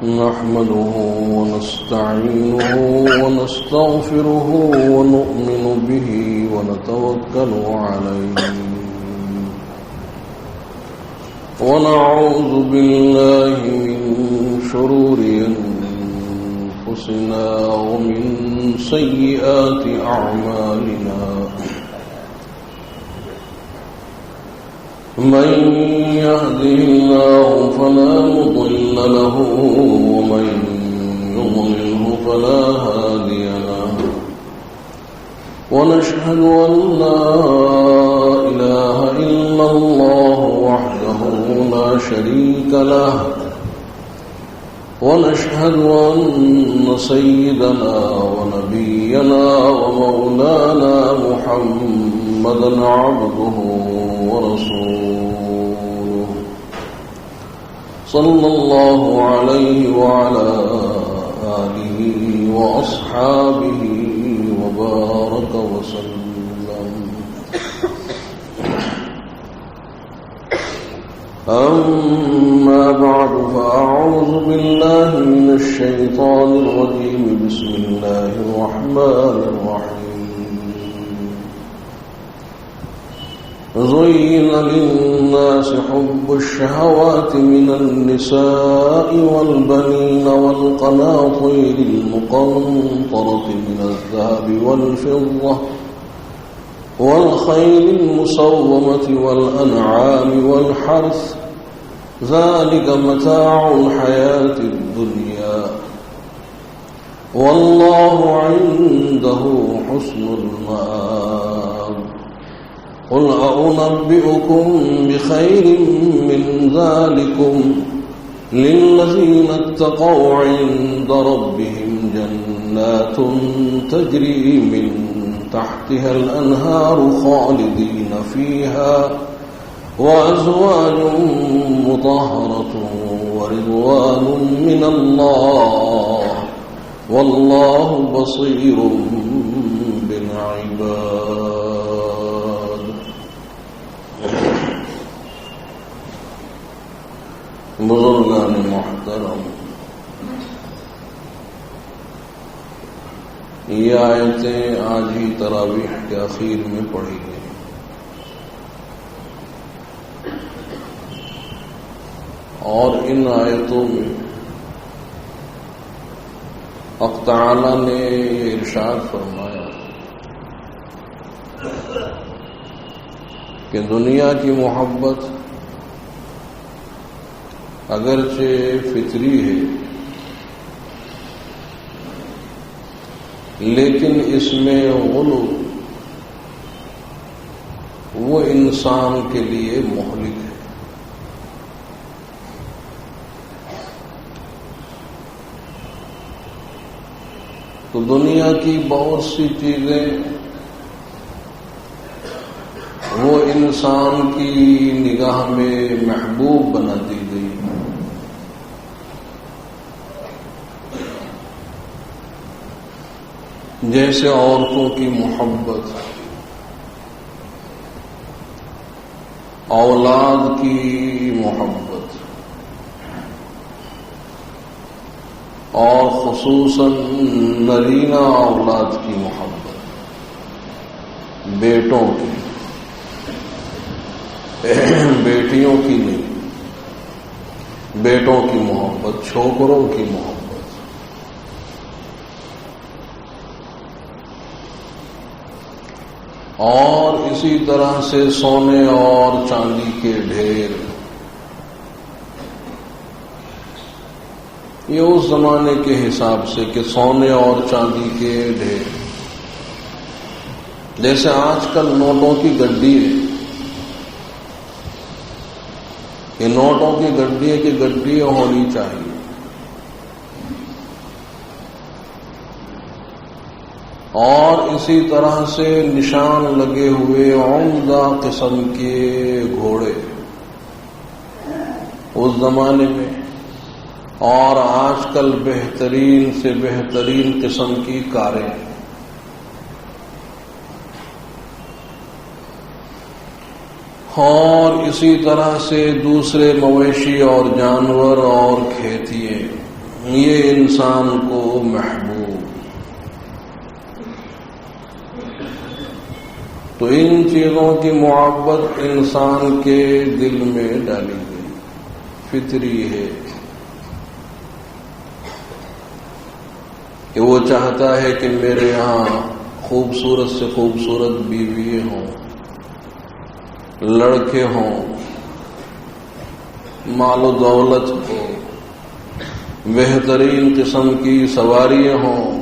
نحمده ونستعينه ونستغفره ونؤمن به ونتوكل عليه ونعوذ بالله من شرور أنفسنا ومن سيئات أعمالنا من يهده الله فلا مضل له ومن يضلله فلا هادي له ونشهد أن لا إله إلا الله وحده لا شريك له ونشهد أن سيدنا ونبينا ومولانا محمدا عبده ورسوله صلى الله عليه وعلى آله وأصحابه وبارك وسلم أما بعد فأعوذ بالله من الشيطان الرجيم بسم الله الرحمن الرحيم زين للناس حب الشهوات من النساء والبنين والقناطير المقنطرة من الذهب والفضة والخيل المسومة والأنعام والحرث ذلك متاع الحياة الدنيا والله عنده حسن المآب قل أنبئكم بخير من ذلكم للذين اتقوا عند ربهم جنات تجري من تحتها الأنهار خالدين فيها وأزواج مطهرة ورضوان من الله والله بصير بالعباد بزرگان محترم، یہ آیتیں آج ہی تراویح کے اخیر میں پڑھی گئی. اور ان آیتوں میں حق تعالی نے یہ ارشاد فرمایا کہ دنیا کی محبت اگرچہ فطری ہے لیکن اس میں غلو وہ انسان کے لیے مہلک ہے. تو دنیا کی بہت سی چیزیں وہ انسان کی نگاہ میں محبوب بنا دی گئی. جیسے عورتوں کی محبت، اولاد کی محبت، اور خصوصاً نرینہ اولاد کی محبت، بیٹوں کی، بیٹیوں کی نہیں، بیٹوں کی محبت، چھوکروں کی محبت. اور اسی طرح سے سونے اور چاندی کے ڈھیر، یہ اس زمانے کے حساب سے کہ سونے اور چاندی کے ڈھیر، جیسے آج کل نوٹوں کی گڈی ہے کہ نوٹوں کی گڈی ہے کہ گڈی ہونی چاہیے. اور اسی طرح سے نشان لگے ہوئے عمدہ قسم کے گھوڑے اس زمانے میں، اور آج کل بہترین سے بہترین قسم کی کاریں. اور اسی طرح سے دوسرے مویشی اور جانور اور کھیتیے یہ انسان کو محبوب. تو ان چیزوں کی محبت انسان کے دل میں ڈالی گئی، فطری ہے کہ وہ چاہتا ہے کہ میرے یہاں خوبصورت سے خوبصورت بیوی ہوں، لڑکے ہوں، مال و دولت ہو، بہترین قسم کی سواریاں ہوں،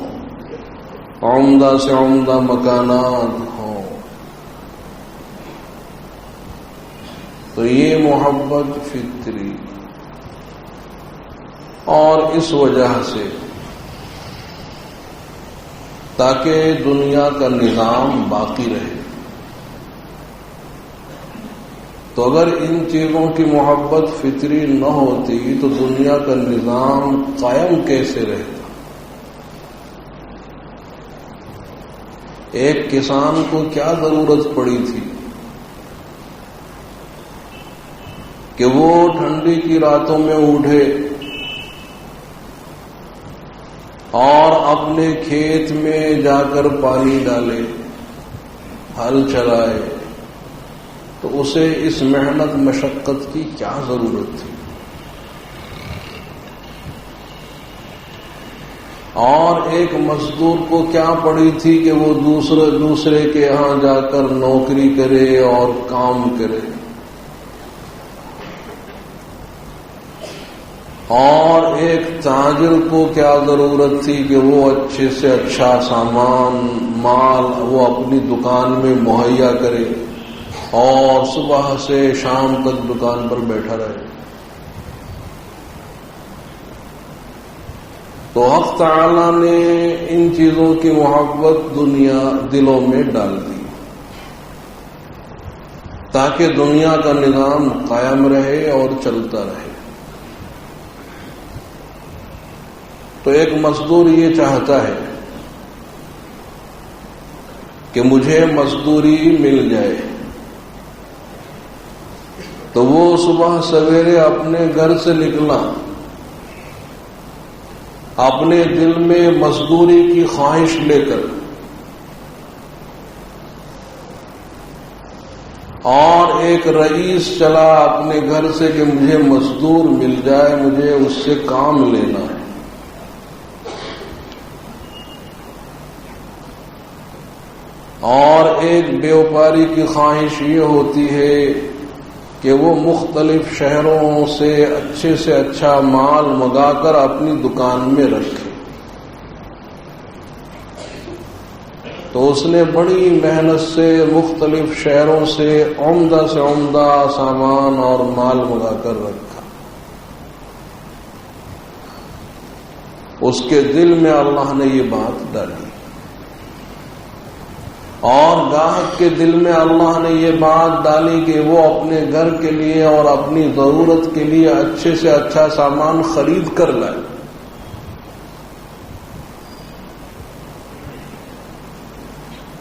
عمدہ سے عمدہ مکانات ہوں. تو یہ محبت فطری، اور اس وجہ سے تاکہ دنیا کا نظام باقی رہے. تو اگر ان چیزوں کی محبت فطری نہ ہوتی تو دنیا کا نظام قائم کیسے رہتا؟ ایک کسان کو کیا ضرورت پڑی تھی کہ وہ ٹھنڈی کی راتوں میں اٹھے اور اپنے کھیت میں جا کر پانی ڈالے، ہل چلائے؟ تو اسے اس محنت مشقت کی کیا ضرورت تھی؟ اور ایک مزدور کو کیا پڑی تھی کہ وہ دوسرے کے یہاں جا کر نوکری کرے اور کام کرے؟ اور ایک تاجر کو کیا ضرورت تھی کہ وہ اچھے سے اچھا سامان مال وہ اپنی دکان میں مہیا کرے اور صبح سے شام تک دکان پر بیٹھا رہے؟ تو حق تعالی نے ان چیزوں کی محبت دلوں میں ڈال دی تاکہ دنیا کا نظام قائم رہے اور چلتا رہے. تو ایک مزدور یہ چاہتا ہے کہ مجھے مزدوری مل جائے، تو وہ صبح سویرے اپنے گھر سے نکلا، اپنے دل میں مزدوری کی خواہش لے کر، اور ایک رئیس چلا اپنے گھر سے کہ مجھے مزدور مل جائے، مجھے اس سے کام لینا ہے. اور ایک بیوپاری کی خواہش یہ ہوتی ہے کہ وہ مختلف شہروں سے اچھا مال منگا کر اپنی دکان میں رکھے. تو اس نے بڑی محنت سے مختلف شہروں سے عمدہ سامان اور مال منگا کر رکھا. اس کے دل میں اللہ نے یہ بات ڈالی، اور گاہک کے دل میں اللہ نے یہ بات ڈالی کہ وہ اپنے گھر کے لیے اور اپنی ضرورت کے لیے اچھے سے اچھا سامان خرید کر لائے.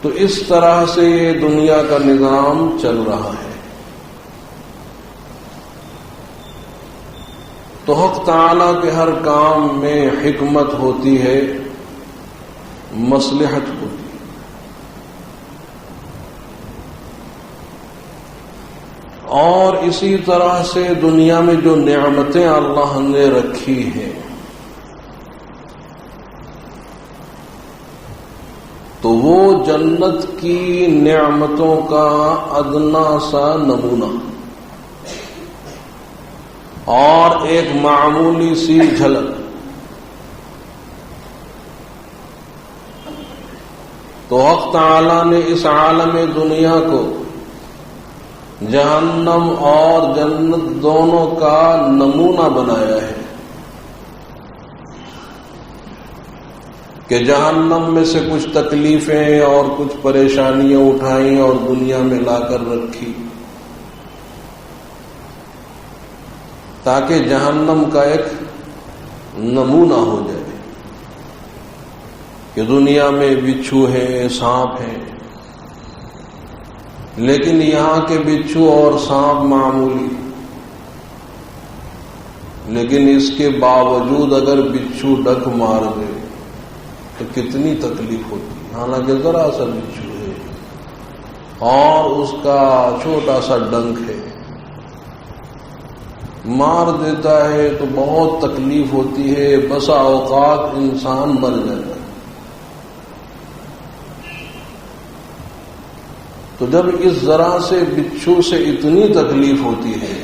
تو اس طرح سے یہ دنیا کا نظام چل رہا ہے. تو حق تعالیٰ کے ہر کام میں حکمت ہوتی ہے، مصلحت ہوتی ہے. اور اسی طرح سے دنیا میں جو نعمتیں اللہ نے رکھی ہیں تو وہ جنت کی نعمتوں کا ادنا سا نمونہ اور ایک معمولی سی جھلک. تو حق تعالی نے اس عالم دنیا کو جہنم اور جنت دونوں کا نمونہ بنایا ہے کہ جہنم میں سے کچھ تکلیفیں اور کچھ پریشانیاں اٹھائیں اور دنیا میں لا کر رکھی تاکہ جہنم کا ایک نمونہ ہو جائے کہ دنیا میں بچھو ہیں، سانپ ہیں، لیکن یہاں کے بچھو اور سانپ معمولی، لیکن اس کے باوجود اگر بچھو ڈنک مار دے تو کتنی تکلیف ہوتی ہے، حالانکہ ذرا سا بچھو ہے اور اس کا چھوٹا سا ڈنک ہے، مار دیتا ہے تو بہت تکلیف ہوتی ہے، بسا اوقات انسان مر جاتا ہے۔ تو جب اس ذرا سے بچھو سے اتنی تکلیف ہوتی ہے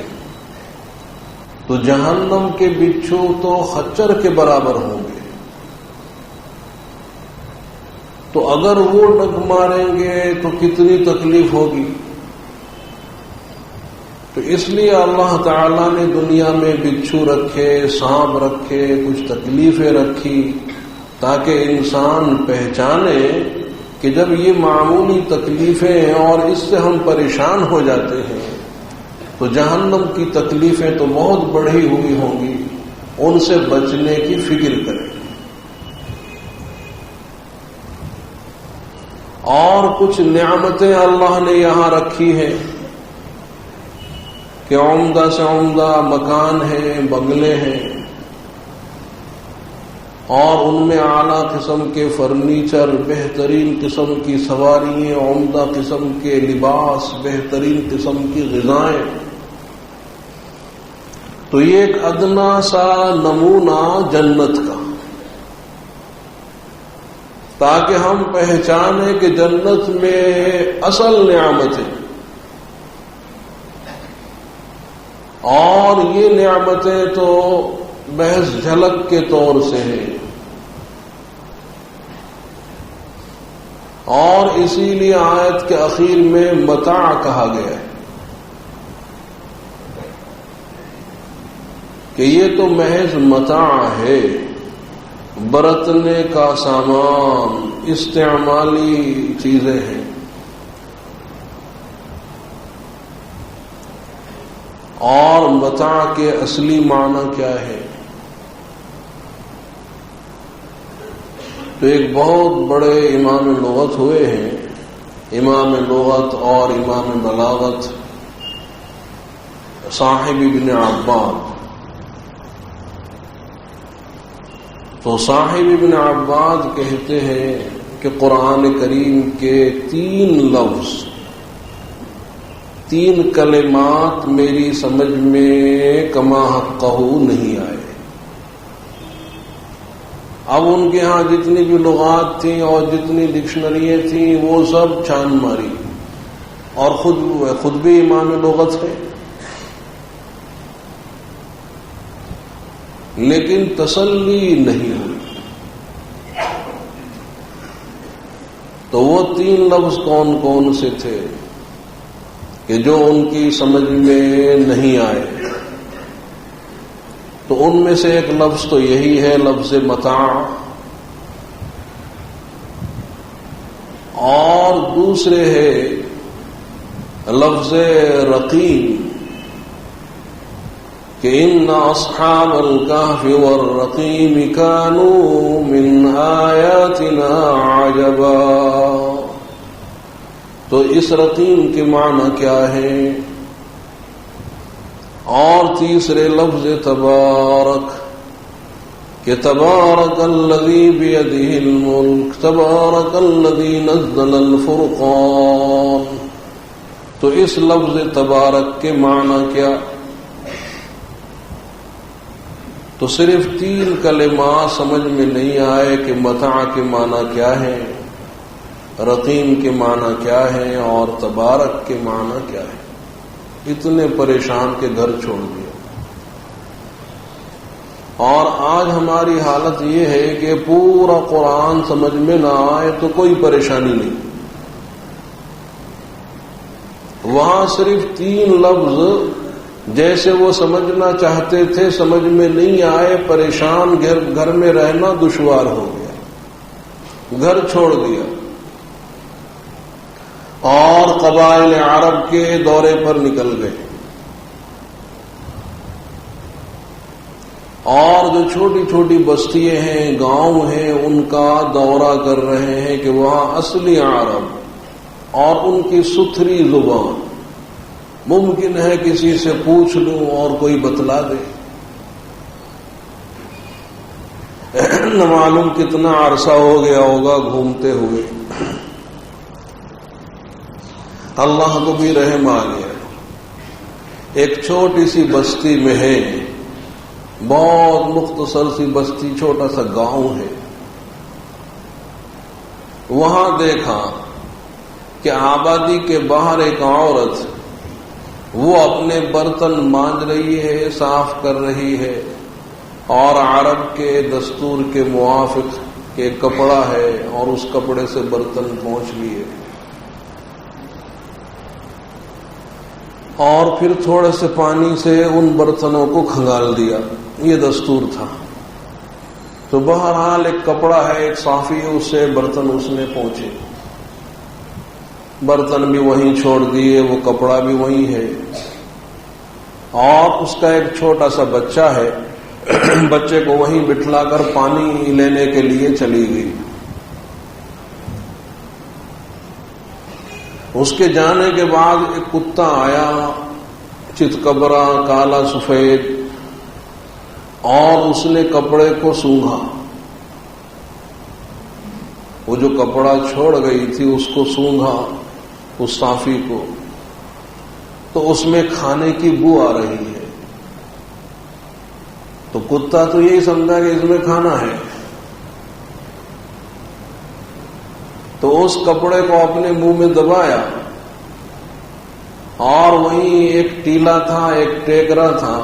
تو جہنم کے بچھو تو خچر کے برابر ہوں گے، تو اگر وہ ڈنک ماریں گے تو کتنی تکلیف ہوگی۔ تو اس لیے اللہ تعالیٰ نے دنیا میں بچھو رکھے، سانپ رکھے، کچھ تکلیفیں رکھی تاکہ انسان پہچانے کہ جب یہ معمولی تکلیفیں ہیں اور اس سے ہم پریشان ہو جاتے ہیں تو جہنم کی تکلیفیں تو بہت بڑھی ہوئی ہوں گی، ان سے بچنے کی فکر کریں۔ اور کچھ نعمتیں اللہ نے یہاں رکھی ہیں کہ عمدہ سے عمدہ مکان ہیں، بنگلے ہیں، اور ان میں اعلیٰ قسم کے فرنیچر، بہترین قسم کی سواریاں، عمدہ قسم کے لباس، بہترین قسم کی غذائیں۔ تو یہ ایک ادنا سا نمونہ جنت کا، تاکہ ہم پہچانیں کہ جنت میں اصل نعمتیں، اور یہ نعمتیں تو محض جھلک کے طور سے ہیں، اور اسی لیے آیت کے اخیر میں متاع کہا گیا ہے کہ یہ تو محض متاع ہے، برتنے کا سامان، استعمالی چیزیں ہیں۔ اور متاع کے اصلی معنی کیا ہے؟ تو ایک بہت بڑے امام لغت ہوئے ہیں، امام لغت اور امام بلاغت، صاحب ابن عباد۔ تو صاحب ابن عباد کہتے ہیں کہ قرآن کریم کے 3 لفظ، 3 کلمات میری سمجھ میں کما حقہ نہیں آئے۔ اب ان کے ہاں جتنی بھی لغات تھیں اور جتنی ڈکشنریاں تھیں وہ سب چھان ماری، اور خود بھی امام لغت ہے، لیکن تسلی نہیں ہوئی۔ تو وہ 3 لفظ کون کون سے تھے کہ جو ان کی سمجھ میں نہیں آئے؟ تو ان میں سے ایک لفظ تو یہی ہے، لفظ متاع، اور دوسرے ہے لفظ رقیم کہ ان اصحاب الکہف والرقیم کانوا من آیاتنا عجبا۔ تو اس رقیم کے معنی کیا ہے؟ اور تیسرے لفظ تبارک کہ تبارک الذی بیدہ الملک، تبارک الذی نزل الفرقان۔ تو اس لفظ تبارک کے معنی کیا؟ تو صرف 3 کلمات سمجھ میں نہیں آئے کہ متاع کے معنی کیا ہے، رقیم کے معنی کیا ہے، اور تبارک کے معنی کیا ہے۔ اتنے پریشان کے گھر چھوڑ دیا۔ اور آج ہماری حالت یہ ہے کہ پورا قرآن سمجھ میں نہ آئے تو کوئی پریشانی نہیں، وہاں صرف 3 لفظ جیسے وہ سمجھنا چاہتے تھے سمجھ میں نہیں آئے، پریشان، گھر میں رہنا دشوار ہو گیا، گھر چھوڑ دیا، اور قبائل عرب کے دورے پر نکل گئے، اور جو چھوٹی چھوٹی بستیاں ہیں، گاؤں ہیں، ان کا دورہ کر رہے ہیں کہ وہاں اصلی عرب اور ان کی ستھری زبان، ممکن ہے کسی سے پوچھ لوں اور کوئی بتلا دے، نہ معلوم کتنا عرصہ ہو گیا ہوگا گھومتے ہوئے. اللہ کو بھی رحم آ گیا. ایک چھوٹی سی بستی میں ہے، بہت مختصر سی بستی، چھوٹا سا گاؤں ہے. وہاں دیکھا کہ آبادی کے باہر ایک عورت وہ اپنے برتن مانج رہی ہے، صاف کر رہی ہے، اور عرب کے دستور کے موافق کہ کپڑا ہے اور اس کپڑے سے برتن پوچھ لیے، اور پھر تھوڑے سے پانی سے ان برتنوں کو کھنگال دیا. یہ دستور تھا. تو بہرحال ایک کپڑا ہے، ایک صافی ہے، اس سے برتن اس نے پوچھے. برتن بھی وہیں چھوڑ دیے، وہ کپڑا بھی وہیں ہے، اور اس کا ایک چھوٹا سا بچہ ہے. بچے کو وہیں بٹھلا کر پانی لینے کے لیے چلی گئی. اس کے جانے کے بعد ایک کتا آیا، چتکبرا، کالا سفید، اور اس نے کپڑے کو سونگھا. وہ جو کپڑا چھوڑ گئی تھی اس کو سونگھا، اس صافی کو، تو اس میں کھانے کی بو آ رہی ہے. تو کتا تو یہی سمجھا کہ اس میں کھانا ہے، تو اس کپڑے کو اپنے منہ میں دبایا، اور وہیں ایک ٹیلا تھا، ایک ٹیکرا تھا،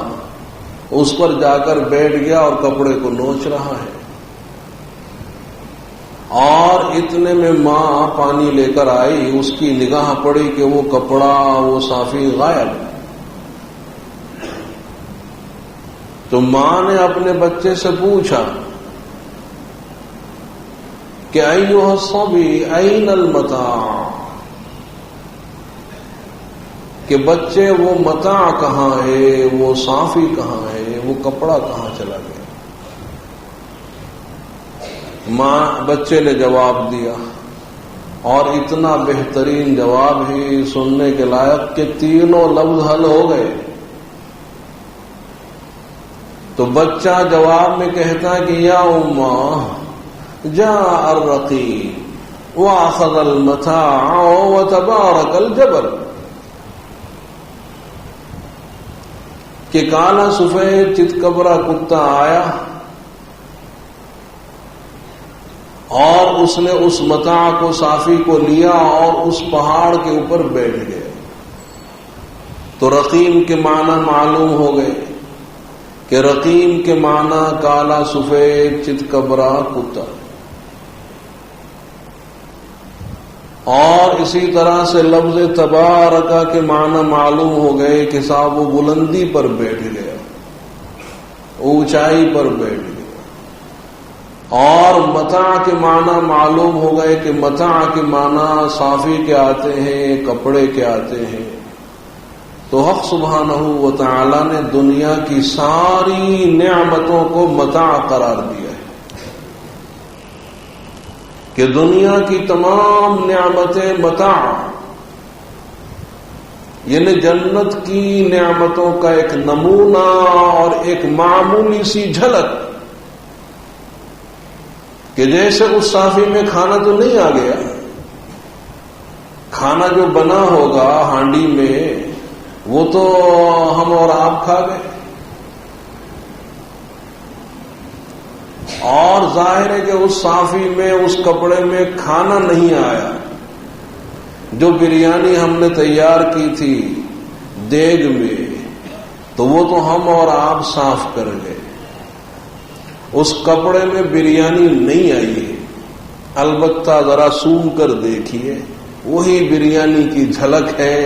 اس پر جا کر بیٹھ گیا اور کپڑے کو نوچ رہا ہے. اور اتنے میں ماں پانی لے کر آئی، اس کی نگاہ پڑی کہ وہ کپڑا، وہ صافی غائب. تو ماں نے اپنے بچے سے پوچھا کہ ایھا الصبی این المتاع، کہ بچے وہ متاع کہاں ہے، وہ صافی کہاں ہے، وہ کپڑا کہاں چلا گیا. ماں بچے نے جواب دیا، اور اتنا بہترین جواب ہی سننے کے لائق کہ تینوں لفظ حل ہو گئے. تو بچہ جواب میں کہتا کہ یا اماں جاء الرقیب واخذ المتاع وتبارک الجبل، کہ کالا سفید چتکبرا کتا آیا اور اس نے اس متاع کو، صافی کو لیا اور اس پہاڑ کے اوپر بیٹھ گیا. تو رقیم کے معنی معلوم ہو گئے کہ رقیم کے معنی کالا سفید چتکبرا کتا. اور اسی طرح سے لفظ تبارکہ کے معنی معلوم ہو گئے کہ صاحب وہ بلندی پر بیٹھ گیا، اونچائی پر بیٹھ گیا. اور متاع کے معنی معلوم ہو گئے کہ متاع کے معنی صافی کے آتے ہیں، کپڑے کے آتے ہیں. تو حق سبحانہ و تعالی نے دنیا کی ساری نعمتوں کو متاع قرار دیا ہے، کہ دنیا کی تمام نعمتیں متاع، یعنی جنت کی نعمتوں کا ایک نمونہ اور ایک معمولی سی جھلک، کہ جیسے اس صافی میں کھانا تو نہیں آ گیا، کھانا جو بنا ہوگا ہانڈی میں وہ تو ہم اور آپ کھا گئے. اور ظاہر ہے کہ اس صافی میں، اس کپڑے میں کھانا نہیں آیا. جو بریانی ہم نے تیار کی تھی دیگ میں، تو وہ تو ہم اور آپ صاف کر گئے. اس کپڑے میں بریانی نہیں آئی ہے، البتہ ذرا سون کر دیکھیے، وہی بریانی کی جھلک ہے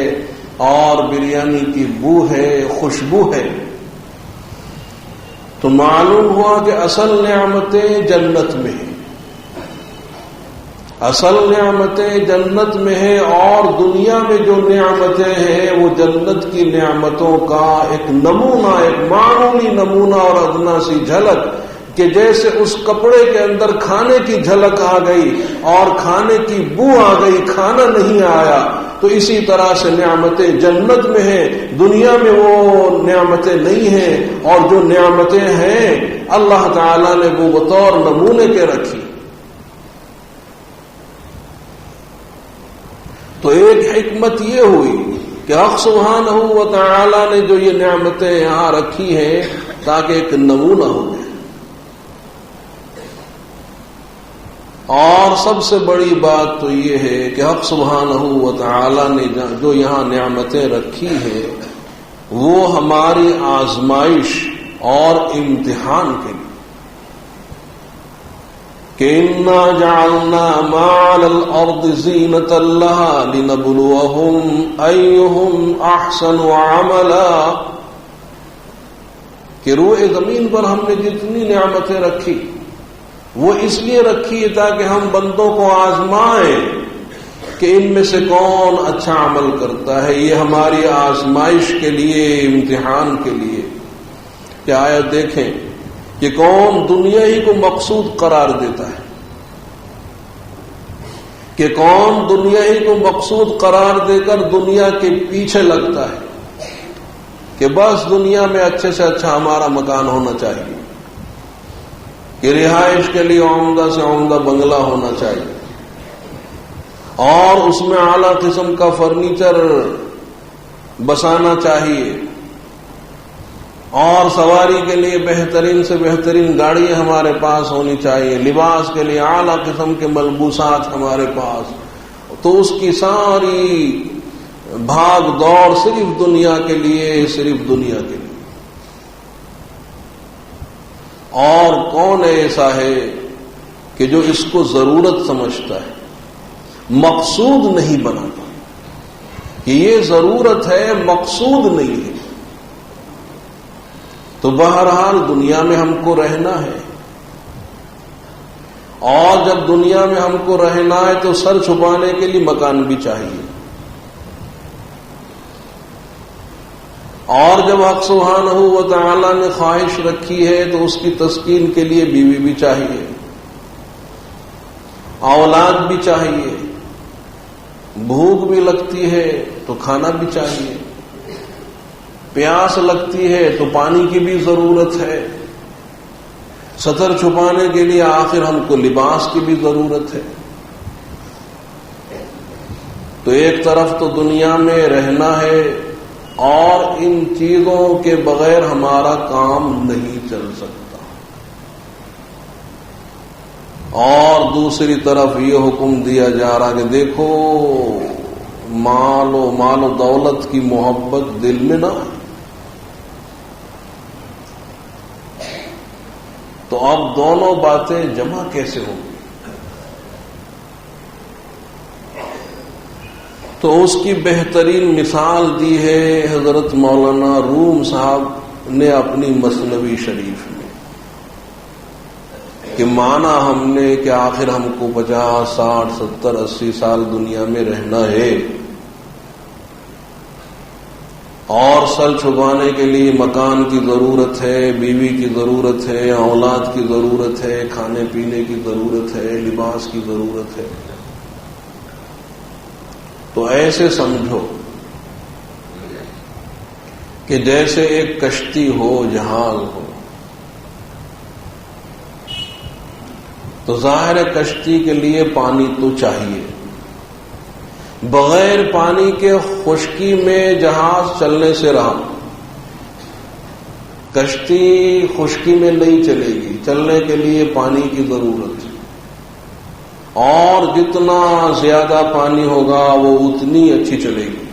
اور بریانی کی بو ہے، خوشبو ہے. تو معلوم ہوا کہ اصل نعمتیں جنت میں ہیں، اصل نعمتیں جنت میں ہیں، اور دنیا میں جو نعمتیں ہیں وہ جنت کی نعمتوں کا ایک نمونہ، ایک معمولی نمونہ اور ادنا سی جھلک، کہ جیسے اس کپڑے کے اندر کھانے کی جھلک آ گئی اور کھانے کی بو آ گئی، کھانا نہیں آیا، تو اسی طرح سے نعمتیں جنت میں ہیں، دنیا میں وہ نعمتیں نہیں ہیں، اور جو نعمتیں ہیں اللہ تعالیٰ نے وہ بطور نمونے کے رکھی۔ تو ایک حکمت یہ ہوئی کہ حق سبحانہ و تعالیٰ نے جو یہ نعمتیں یہاں رکھی ہیں تاکہ ایک نمونہ ہو جائے۔ اور سب سے بڑی بات تو یہ ہے کہ حق سبحانہ و تعالیٰ نے جو یہاں نعمتیں رکھی ہیں وہ ہماری آزمائش اور امتحان کے لیے، کہ انا جعلنا ما علی الارض زینۃ لها لنبلوہم ایہم احسن عملا، کہ روئے زمین پر ہم نے جتنی نعمتیں رکھی وہ اس لیے رکھی تاکہ ہم بندوں کو آزمائیں کہ ان میں سے کون اچھا عمل کرتا ہے۔ یہ ہماری آزمائش کے لیے، امتحان کے لیے۔ کیا آیت دیکھیں کہ کون دنیا ہی کو مقصود قرار دیتا ہے، کہ کون دنیا ہی کو مقصود قرار دے کر دنیا کے پیچھے لگتا ہے کہ بس دنیا میں اچھے سے اچھا ہمارا مکان ہونا چاہیے، کہ رہائش کے لیے عمدہ سے عمدہ بنگلہ ہونا چاہیے، اور اس میں اعلیٰ قسم کا فرنیچر بسانا چاہیے، اور سواری کے لیے بہترین سے بہترین گاڑی ہمارے پاس ہونی چاہیے، لباس کے لیے اعلیٰ قسم کے ملبوسات ہمارے پاس۔ تو اس کی ساری بھاگ دوڑ صرف دنیا کے لیے، صرف دنیا کے لیے۔ اور کون ایسا ہے کہ جو اس کو ضرورت سمجھتا ہے، مقصود نہیں بناتا کہ یہ ضرورت ہے، مقصود نہیں ہے؟ تو بہرحال دنیا میں ہم کو رہنا ہے، اور جب دنیا میں ہم کو رہنا ہے تو سر چھپانے کے لیے مکان بھی چاہیے، اور جب حق سبحانہ و تعالیٰ نے خواہش رکھی ہے تو اس کی تسکین کے لیے بیوی بھی چاہیے، اولاد بھی چاہیے، بھوک بھی لگتی ہے تو کھانا بھی چاہیے، پیاس لگتی ہے تو پانی کی بھی ضرورت ہے، ستر چھپانے کے لیے آخر ہم کو لباس کی بھی ضرورت ہے۔ تو ایک طرف تو دنیا میں رہنا ہے، اور ان چیزوں کے بغیر ہمارا کام نہیں چل سکتا، اور دوسری طرف یہ حکم دیا جا رہا کہ دیکھو مال و دولت کی محبت دل میں نہ ہے۔ تو اب دونوں باتیں جمع کیسے ہوں گی؟ تو اس کی بہترین مثال دی ہے حضرت مولانا روم صاحب نے اپنی مثنوی شریف میں، کہ مانا ہم نے کہ آخر ہم کو 50، 60، 70، 80 سال دنیا میں رہنا ہے، اور سر چھپانے کے لیے مکان کی ضرورت ہے، بیوی کی ضرورت ہے، اولاد کی ضرورت ہے، کھانے پینے کی ضرورت ہے، لباس کی ضرورت ہے۔ تو ایسے سمجھو کہ جیسے ایک کشتی ہو، جہاز ہو، تو ظاہر ہے کشتی کے لیے پانی تو چاہیے، بغیر پانی کے خشکی میں جہاز چلنے سے رہا، کشتی خشکی میں نہیں چلے گی، چلنے کے لیے پانی کی ضرورت ہے، اور جتنا زیادہ پانی ہوگا وہ اتنی اچھی چلے گی،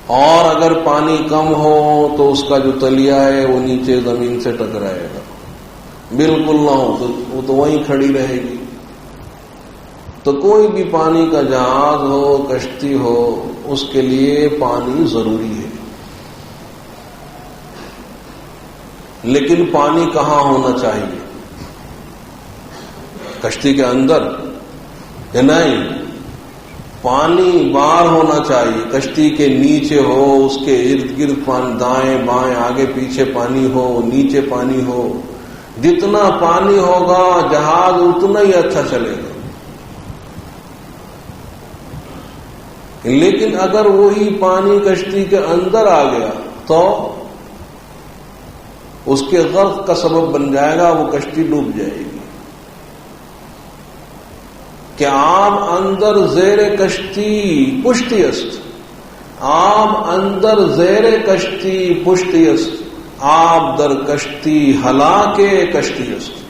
اور اگر پانی کم ہو تو اس کا جو تلیا ہے وہ نیچے زمین سے ٹکرائے گا، بالکل نہ ہو تو وہ تو وہیں کھڑی رہے گی۔ تو کوئی بھی پانی کا جہاز ہو، کشتی ہو، اس کے لیے پانی ضروری ہے، لیکن پانی کہاں ہونا چاہیے؟ کشتی کے اندر یا نہیں؟ پانی باہر ہونا چاہیے، کشتی کے نیچے ہو، اس کے ارد گرد پانی، دائیں بائیں آگے پیچھے پانی ہو، نیچے پانی ہو، جتنا پانی ہوگا جہاز اتنا ہی اچھا چلے گا۔ لیکن اگر وہی پانی کشتی کے اندر آ گیا تو اس کے غرق کا سبب بن جائے گا، وہ کشتی ڈوب جائے گی۔ کہ آپ اندر زیر کشتی پشتی است، آپ اندر زیر کشتی پشتی است، آپ در کشتی ہلاکے کشتی است۔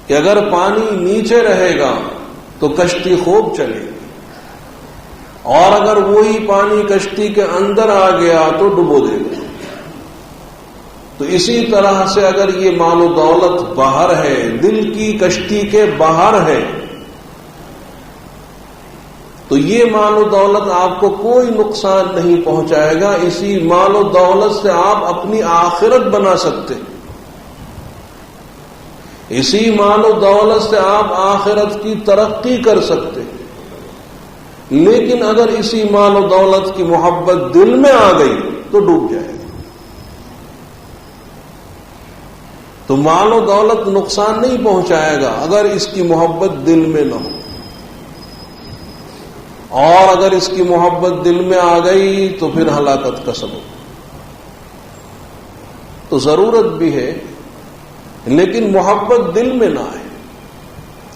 کہ اگر پانی نیچے رہے گا تو کشتی خوب چلے گی، اور اگر وہی پانی کشتی کے اندر آ گیا تو ڈبو دے گا۔ تو اسی طرح سے اگر یہ مال و دولت باہر ہے، دل کی کشتی کے باہر ہے، تو یہ مال و دولت آپ کو کوئی نقصان نہیں پہنچائے گا۔ اسی مال و دولت سے آپ اپنی آخرت بنا سکتے، اسی مال و دولت سے آپ آخرت کی ترقی کر سکتے۔ لیکن اگر اسی مال و دولت کی محبت دل میں آ گئی تو ڈوب جائے گا۔ تو مال و دولت نقصان نہیں پہنچائے گا اگر اس کی محبت دل میں نہ ہو، اور اگر اس کی محبت دل میں آ گئی تو پھر ہلاکت کا سبب۔ تو ضرورت بھی ہے لیکن محبت دل میں نہ آئے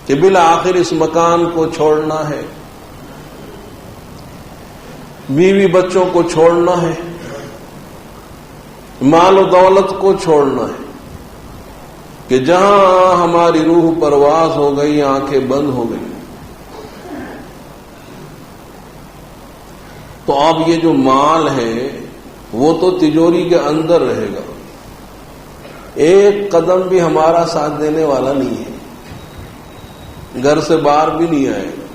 کہ بالآخر اس مکان کو چھوڑنا ہے، بیوی بچوں کو چھوڑنا ہے، مال و دولت کو چھوڑنا ہے، کہ جہاں ہماری روح پرواز ہو گئی آنکھیں بند ہو گئی۔ تو اب یہ جو مال ہے وہ تو تجوری کے اندر رہے گا، ایک قدم بھی ہمارا ساتھ دینے والا نہیں ہے، گھر سے باہر بھی نہیں آئے گا۔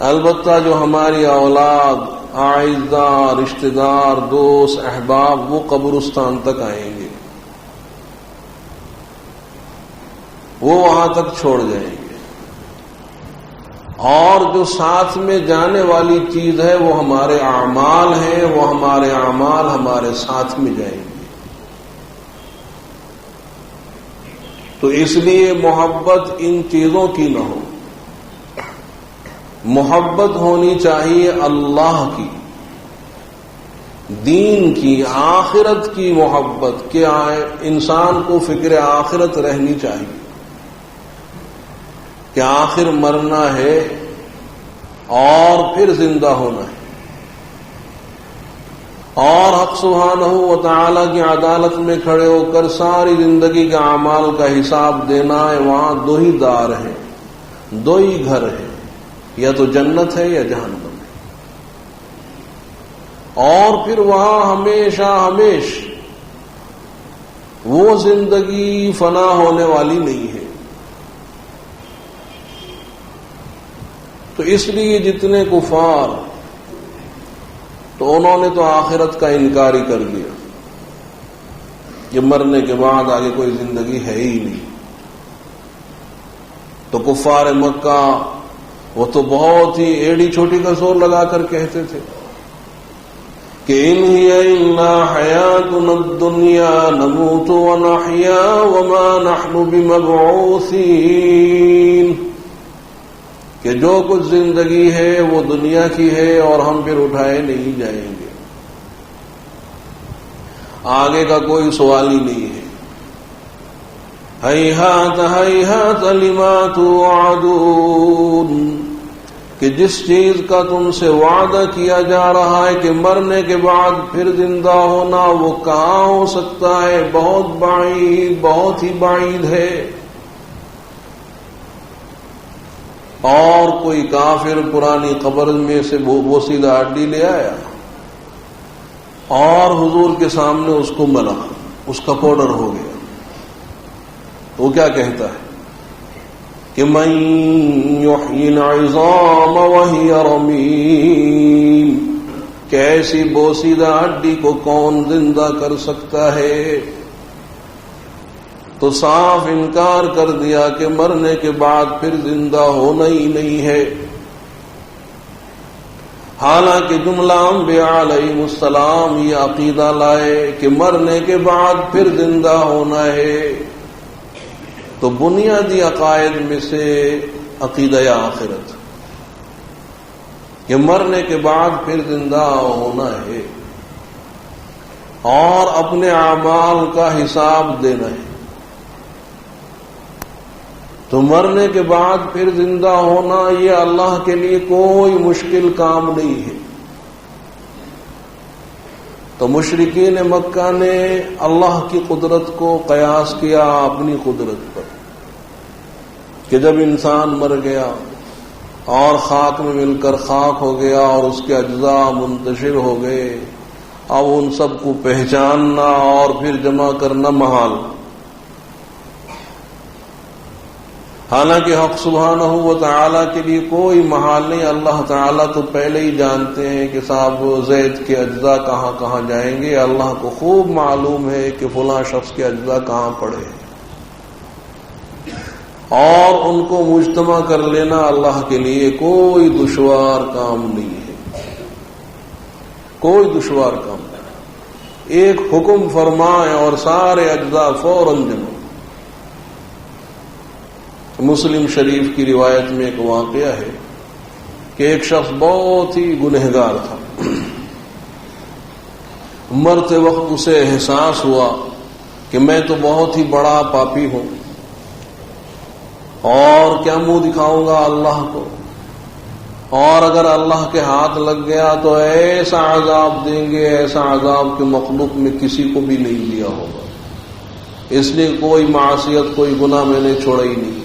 البتہ جو ہماری اولاد، اعزاء، رشتہ دار، دوست، احباب، وہ قبرستان تک آئیں گے، وہ وہاں تک چھوڑ جائیں گے، اور جو ساتھ میں جانے والی چیز ہے وہ ہمارے اعمال ہیں، وہ ہمارے اعمال ہمارے ساتھ میں جائیں گے۔ تو اس لیے محبت ان چیزوں کی نہ ہو، محبت ہونی چاہیے اللہ کی، دین کی، آخرت کی محبت، کہ انسان کو فکر آخرت رہنی چاہیے کہ آخر مرنا ہے اور پھر زندہ ہونا ہے، اور حق سبحانہ و تعالی کی عدالت میں کھڑے ہو کر ساری زندگی کے اعمال کا حساب دینا ہے۔ وہاں دو ہی دار ہیں، دو ہی گھر ہیں، یا تو جنت ہے یا جہنم ہے، اور پھر وہاں ہمیشہ ہمیش وہ زندگی فنا ہونے والی نہیں ہے۔ تو اس لیے جتنے کفار، تو انہوں نے تو آخرت کا انکار ہی کر دیا کہ مرنے کے بعد آگے کوئی زندگی ہے ہی نہیں۔ تو کفار مکہ وہ تو بہت ہی ایڑی چھوٹی کا زور لگا کر کہتے تھے کہ ان ہی الا حیاتنا الدنیا نموت ونحیا وما نحن بمبعوثین، کہ جو کچھ زندگی ہے وہ دنیا کی ہے اور ہم پھر اٹھائے نہیں جائیں گے، آگے کا کوئی سوال ہی نہیں ہے۔ ہیہات ہیہات لما توعدون، کہ جس چیز کا تم سے وعدہ کیا جا رہا ہے کہ مرنے کے بعد پھر زندہ ہونا، وہ کہاں ہو سکتا ہے، بہت بعید، بہت ہی بعید ہے۔ اور کوئی کافر پرانی قبر میں سے وہ سیدھا ہڈی لے آیا اور حضور کے سامنے اس کو ملا، اس کا پاؤڈر ہو گیا، تو وہ کیا کہتا ہے کہ من یحیی العظام وہی رمیم، کہ ایسی بوسیدہ ہڈی کو کون زندہ کر سکتا ہے؟ تو صاف انکار کر دیا کہ مرنے کے بعد پھر زندہ ہونا ہی نہیں ہے۔ حالانکہ جملہ انبیاء علیہ السلام یہ عقیدہ لائے کہ مرنے کے بعد پھر زندہ ہونا ہے۔ تو بنیادی عقائد میں سے عقیدہ آخرت، کہ مرنے کے بعد پھر زندہ ہونا ہے اور اپنے اعمال کا حساب دینا ہے. تو مرنے کے بعد پھر زندہ ہونا یہ اللہ کے لیے کوئی مشکل کام نہیں ہے. تو مشرکین مکہ نے اللہ کی قدرت کو قیاس کیا اپنی قدرت پر کہ جب انسان مر گیا اور خاک میں مل کر خاک ہو گیا اور اس کے اجزاء منتشر ہو گئے، اب ان سب کو پہچاننا اور پھر جمع کرنا محال. حالانکہ حق سبحانہ و تعالیٰ کے لیے کوئی محال نہیں. اللہ تعالیٰ تو پہلے ہی جانتے ہیں کہ صاحب زید کے اجزاء کہاں کہاں جائیں گے. اللہ کو خوب معلوم ہے کہ فلاں شخص کے اجزاء کہاں پڑے ہیں، اور ان کو مجتمع کر لینا اللہ کے لیے کوئی دشوار کام نہیں ہے. کوئی دشوار کام نہیں. ایک حکم فرمائے اور سارے اجزاء فوراً جمع. مسلم شریف کی روایت میں ایک واقعہ ہے کہ ایک شخص بہت ہی گنہگار تھا. مرتے وقت اسے احساس ہوا کہ میں تو بہت ہی بڑا پاپی ہوں اور کیا منہ دکھاؤں گا اللہ کو، اور اگر اللہ کے ہاتھ لگ گیا تو ایسا عذاب دیں گے، ایسا عذاب کہ مخلوق میں کسی کو بھی نہیں دیا ہوگا. اس لیے کوئی معصیت کوئی گناہ میں نے چھوڑا ہی نہیں،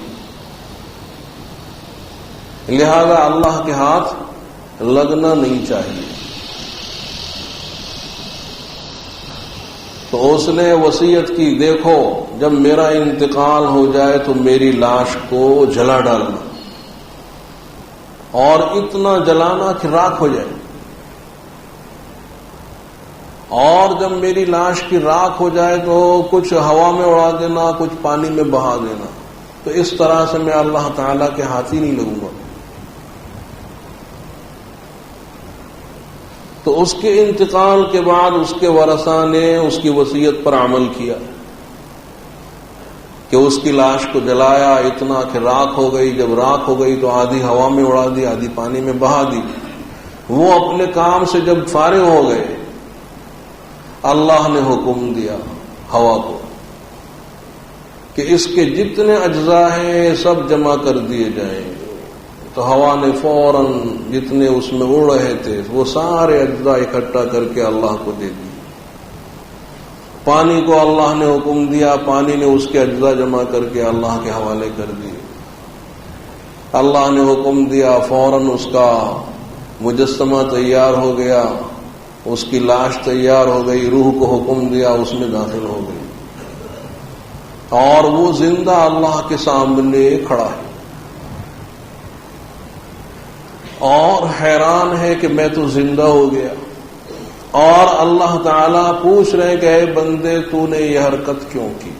لہذا اللہ کے ہاتھ لگنا نہیں چاہیے. تو اس نے وصیت کی، دیکھو جب میرا انتقال ہو جائے تو میری لاش کو جلا ڈالنا، اور اتنا جلانا کہ راکھ ہو جائے، اور جب میری لاش کی راکھ ہو جائے تو کچھ ہوا میں اڑا دینا، کچھ پانی میں بہا دینا. تو اس طرح سے میں اللہ تعالیٰ کے ہاتھ ہی نہیں لگوں گا. تو اس کے انتقال کے بعد اس کے ورثاء نے اس کی وصیت پر عمل کیا کہ اس کی لاش کو جلایا اتنا کہ راکھ ہو گئی. جب راکھ ہو گئی تو آدھی ہوا میں اڑا دی، آدھی پانی میں بہا دی. وہ اپنے کام سے جب فارغ ہو گئے، اللہ نے حکم دیا ہوا کو کہ اس کے جتنے اجزاء ہیں سب جمع کر دیے جائیں. تو ہوا نے فوراً جتنے اس میں اڑ رہے تھے وہ سارے اجزاء اکٹھا کر کے اللہ کو دے دی. پانی کو اللہ نے حکم دیا، پانی نے اس کے اجزاء جمع کر کے اللہ کے حوالے کر دیے. اللہ نے حکم دیا، فوراً اس کا مجسمہ تیار ہو گیا، اس کی لاش تیار ہو گئی. روح کو حکم دیا، اس میں داخل ہو گئی، اور وہ زندہ اللہ کے سامنے کھڑا ہے اور حیران ہے کہ میں تو زندہ ہو گیا. اور اللہ تعالیٰ پوچھ رہے کہ اے بندے، تو نے یہ حرکت کیوں کی؟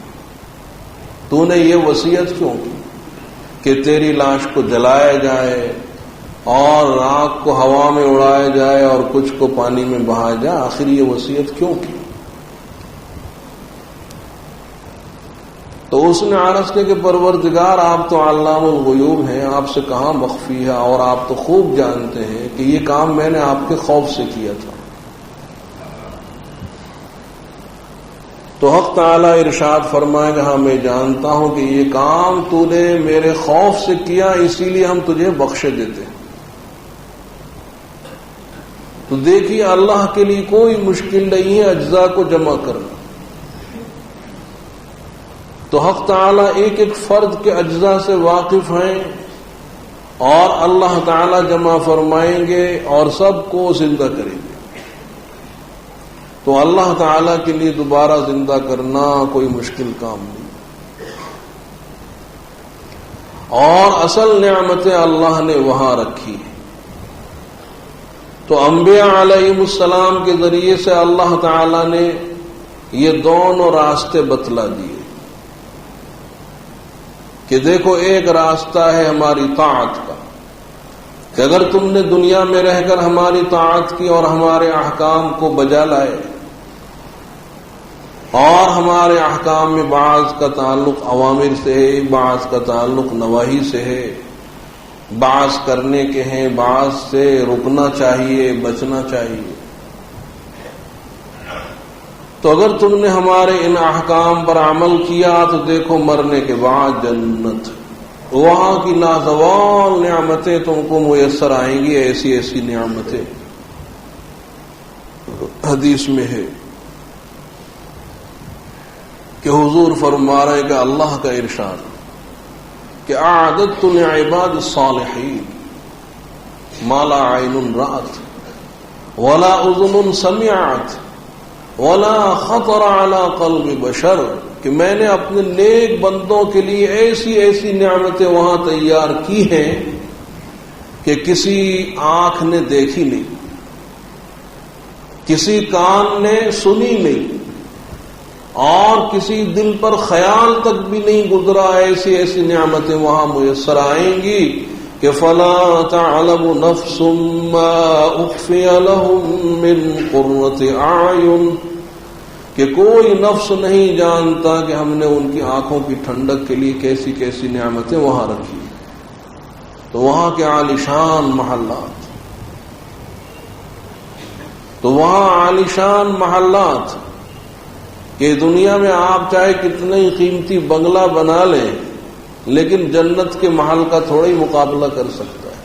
تو نے یہ وصیت کیوں کی کہ تیری لاش کو جلایا جائے اور راکھ کو ہوا میں اڑایا جائے اور کچھ کو پانی میں بہایا جائے؟ آخر یہ وصیت کیوں کی؟ تو اس نے عرض کیا کہ پروردگار، آپ تو علام الغیوب ہیں، آپ سے کہاں مخفی ہے، اور آپ تو خوب جانتے ہیں کہ یہ کام میں نے آپ کے خوف سے کیا تھا. تو حق تعالیٰ ارشاد فرمائے گا، ہاں میں جانتا ہوں کہ یہ کام تو نے میرے خوف سے کیا، اسی لیے ہم تجھے بخش دیتے ہیں. تو دیکھیے اللہ کے لیے کوئی مشکل نہیں ہے اجزاء کو جمع کرنا. تو حق تعالیٰ ایک ایک فرد کے اجزاء سے واقف ہیں، اور اللہ تعالیٰ جمع فرمائیں گے اور سب کو زندہ کریں گے. تو اللہ تعالیٰ کے لیے دوبارہ زندہ کرنا کوئی مشکل کام نہیں. اور اصل نعمتیں اللہ نے وہاں رکھی ہیں. تو انبیاء علیہ السلام کے ذریعے سے اللہ تعالیٰ نے یہ دونوں راستے بتلا دیے کہ دیکھو، ایک راستہ ہے ہماری طاعت کا کہ اگر تم نے دنیا میں رہ کر ہماری طاعت کی اور ہمارے احکام کو بجا لائے، اور ہمارے احکام میں بعض کا تعلق اوامر سے ہے، بعض کا تعلق نواہی سے ہے، بعض کرنے کے ہیں، بعض سے رکنا چاہیے، بچنا چاہیے۔ تو اگر تم نے ہمارے ان احکام پر عمل کیا تو دیکھو مرنے کے بعد جنت، وہاں کی نازوال نعمتیں تم کو میسر آئیں گی، ایسی ایسی نعمتیں۔ حدیث میں ہے کہ حضور فرما رہے کہ اللہ کا ارشاد کہ اعددت لعباد الصالحین ما لا عین رأت ولا اذن سمعت ولا خطر على قلب بشر، کہ میں نے اپنے نیک بندوں کے لیے ایسی ایسی نعمتیں وہاں تیار کی ہیں کہ کسی آنکھ نے دیکھی نہیں، کسی کان نے سنی نہیں، اور کسی دل پر خیال تک بھی نہیں گزرا، ایسی ایسی نعمتیں وہاں میسر آئیں گی کہ فلا تعلم نفس ما اخفی لهم من قرۃ اعین، کہ کوئی نفس نہیں جانتا کہ ہم نے ان کی آنکھوں کی ٹھنڈک کے لیے کیسی کیسی نعمتیں وہاں رکھی۔ تو وہاں کے عالیشان محلات، تو وہاں عالیشان محلات کہ دنیا میں آپ چاہے کتنا ہی قیمتی بنگلہ بنا لیں لیکن جنت کے محل کا تھوڑا ہی مقابلہ کر سکتا ہے۔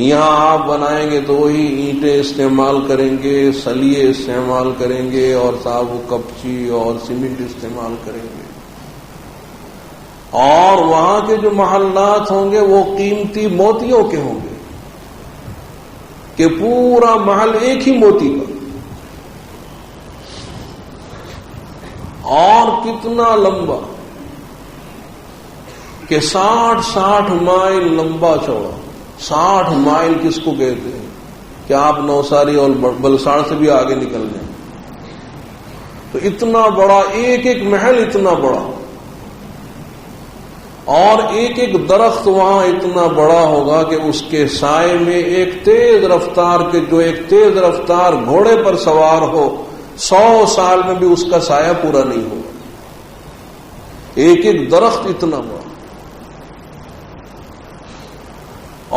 یہاں آپ بنائیں گے تو وہی اینٹیں استعمال کریں گے، سلیے استعمال کریں گے، اور صاحب کپچی اور سیمنٹ استعمال کریں گے، اور وہاں کے جو محلات ہوں گے وہ قیمتی موتیوں کے ہوں گے کہ پورا محل ایک ہی موتی کا، اور کتنا لمبا کہ 60 مائل لمبا چوڑا۔ 60 مائل کس کو کہتے ہیں کہ آپ نوساری اور بلساڑ سے بھی آگے نکل جائیں، تو اتنا بڑا ایک ایک محل، اتنا بڑا، اور ایک ایک درخت وہاں اتنا بڑا ہوگا کہ اس کے سائے میں ایک تیز رفتار کے، جو ایک تیز رفتار گھوڑے پر سوار ہو 100 سال میں بھی اس کا سایہ پورا نہیں ہوگا، ایک ایک درخت اتنا بڑا،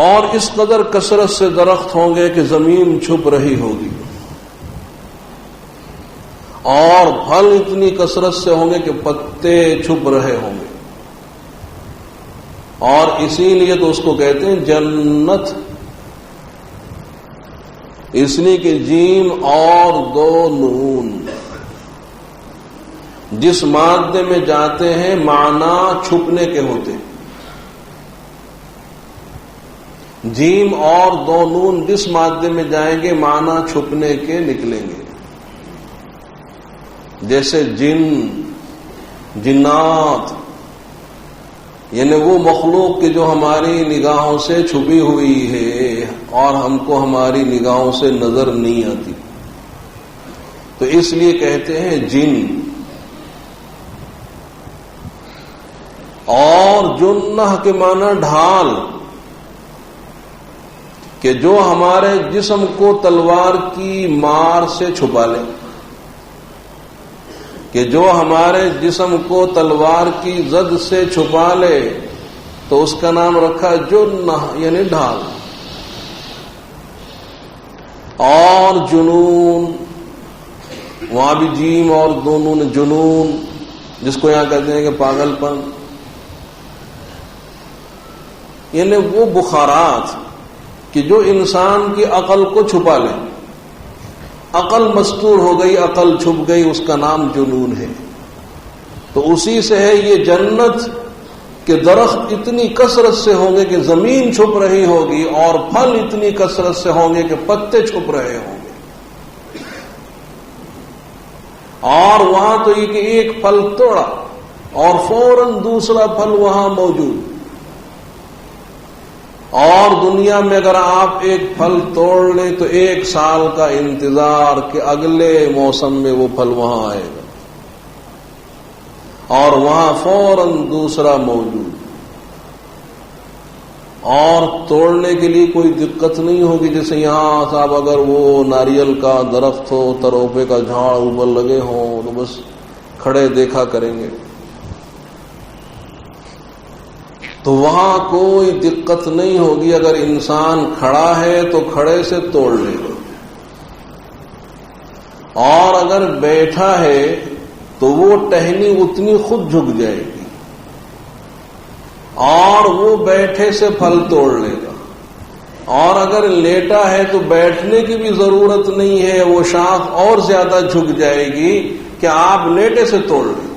اور اس قدر کثرت سے درخت ہوں گے کہ زمین چھپ رہی ہوگی، اور پھل اتنی کثرت سے ہوں گے کہ پتے چھپ رہے ہوں گے، اور اسی لیے تو اس کو کہتے ہیں جنت، اس لیے کہ جیم اور 2 نون جس مادے میں جاتے ہیں معنی چھپنے کے ہوتے ہیں، جیم اور 2 نون جس مادے میں جائیں گے معنی چھپنے کے نکلیں گے، جیسے جن، جنات، یعنی وہ مخلوق کہ جو ہماری نگاہوں سے چھپی ہوئی ہے اور ہم کو ہماری نگاہوں سے نظر نہیں آتی، تو اس لیے کہتے ہیں جن۔ اور جنہ کے معنی ڈھال، کہ جو ہمارے جسم کو تلوار کی مار سے چھپا لے، کہ جو ہمارے جسم کو تلوار کی زد سے چھپا لے، تو اس کا نام رکھا جنہ، یعنی ڈھال۔ اور جنون، وہاں بھی جیم اور 2 نون، جنون جس کو یہاں کہتے ہیں کہ پاگل پن، یعنی وہ بخارات کہ جو انسان کی عقل کو چھپا لیں، عقل مستور ہو گئی، عقل چھپ گئی، اس کا نام جنون ہے۔ تو اسی سے ہے یہ جنت کہ درخت اتنی کثرت سے ہوں گے کہ زمین چھپ رہی ہوگی، اور پھل اتنی کثرت سے ہوں گے کہ پتے چھپ رہے ہوں گے، اور وہاں تو یہ کہ ایک پھل توڑا اور فوراً دوسرا پھل وہاں موجود، اور دنیا میں اگر آپ ایک پھل توڑ لیں تو 1 سال کا انتظار کہ اگلے موسم میں وہ پھل وہاں آئے گا، اور وہاں فوراً دوسرا موجود، اور توڑنے کے لیے کوئی دقت نہیں ہوگی، جیسے یہاں صاحب اگر وہ ناریل کا درخت ہو، تروپے کا جھاڑ اوپر لگے ہوں تو بس کھڑے دیکھا کریں گے، تو وہاں کوئی دقت نہیں ہوگی. اگر انسان کھڑا ہے تو کھڑے سے توڑ لے گا, اور اگر بیٹھا ہے تو وہ ٹہنی اتنی خود جھک جائے گی, اور وہ بیٹھے سے پھل توڑ لے گا. اور اگر لیٹا ہے تو بیٹھنے کی بھی ضرورت نہیں ہے, وہ شاخ اور زیادہ جھک جائے گی کہ آپ لیٹے سے توڑ لیں.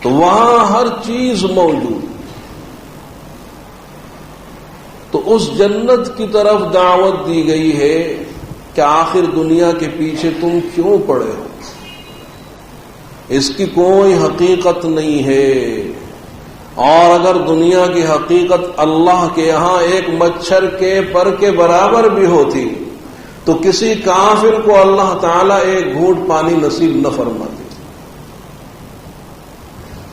تو وہاں ہر چیز موجود. تو اس جنت کی طرف دعوت دی گئی ہے کہ آخر دنیا کے پیچھے تم کیوں پڑے ہو, اس کی کوئی حقیقت نہیں ہے. اور اگر دنیا کی حقیقت اللہ کے یہاں ایک مچھر کے پر کے برابر بھی ہوتی تو کسی کافر کو اللہ تعالیٰ ایک گھونٹ پانی نصیب نہ فرماتے.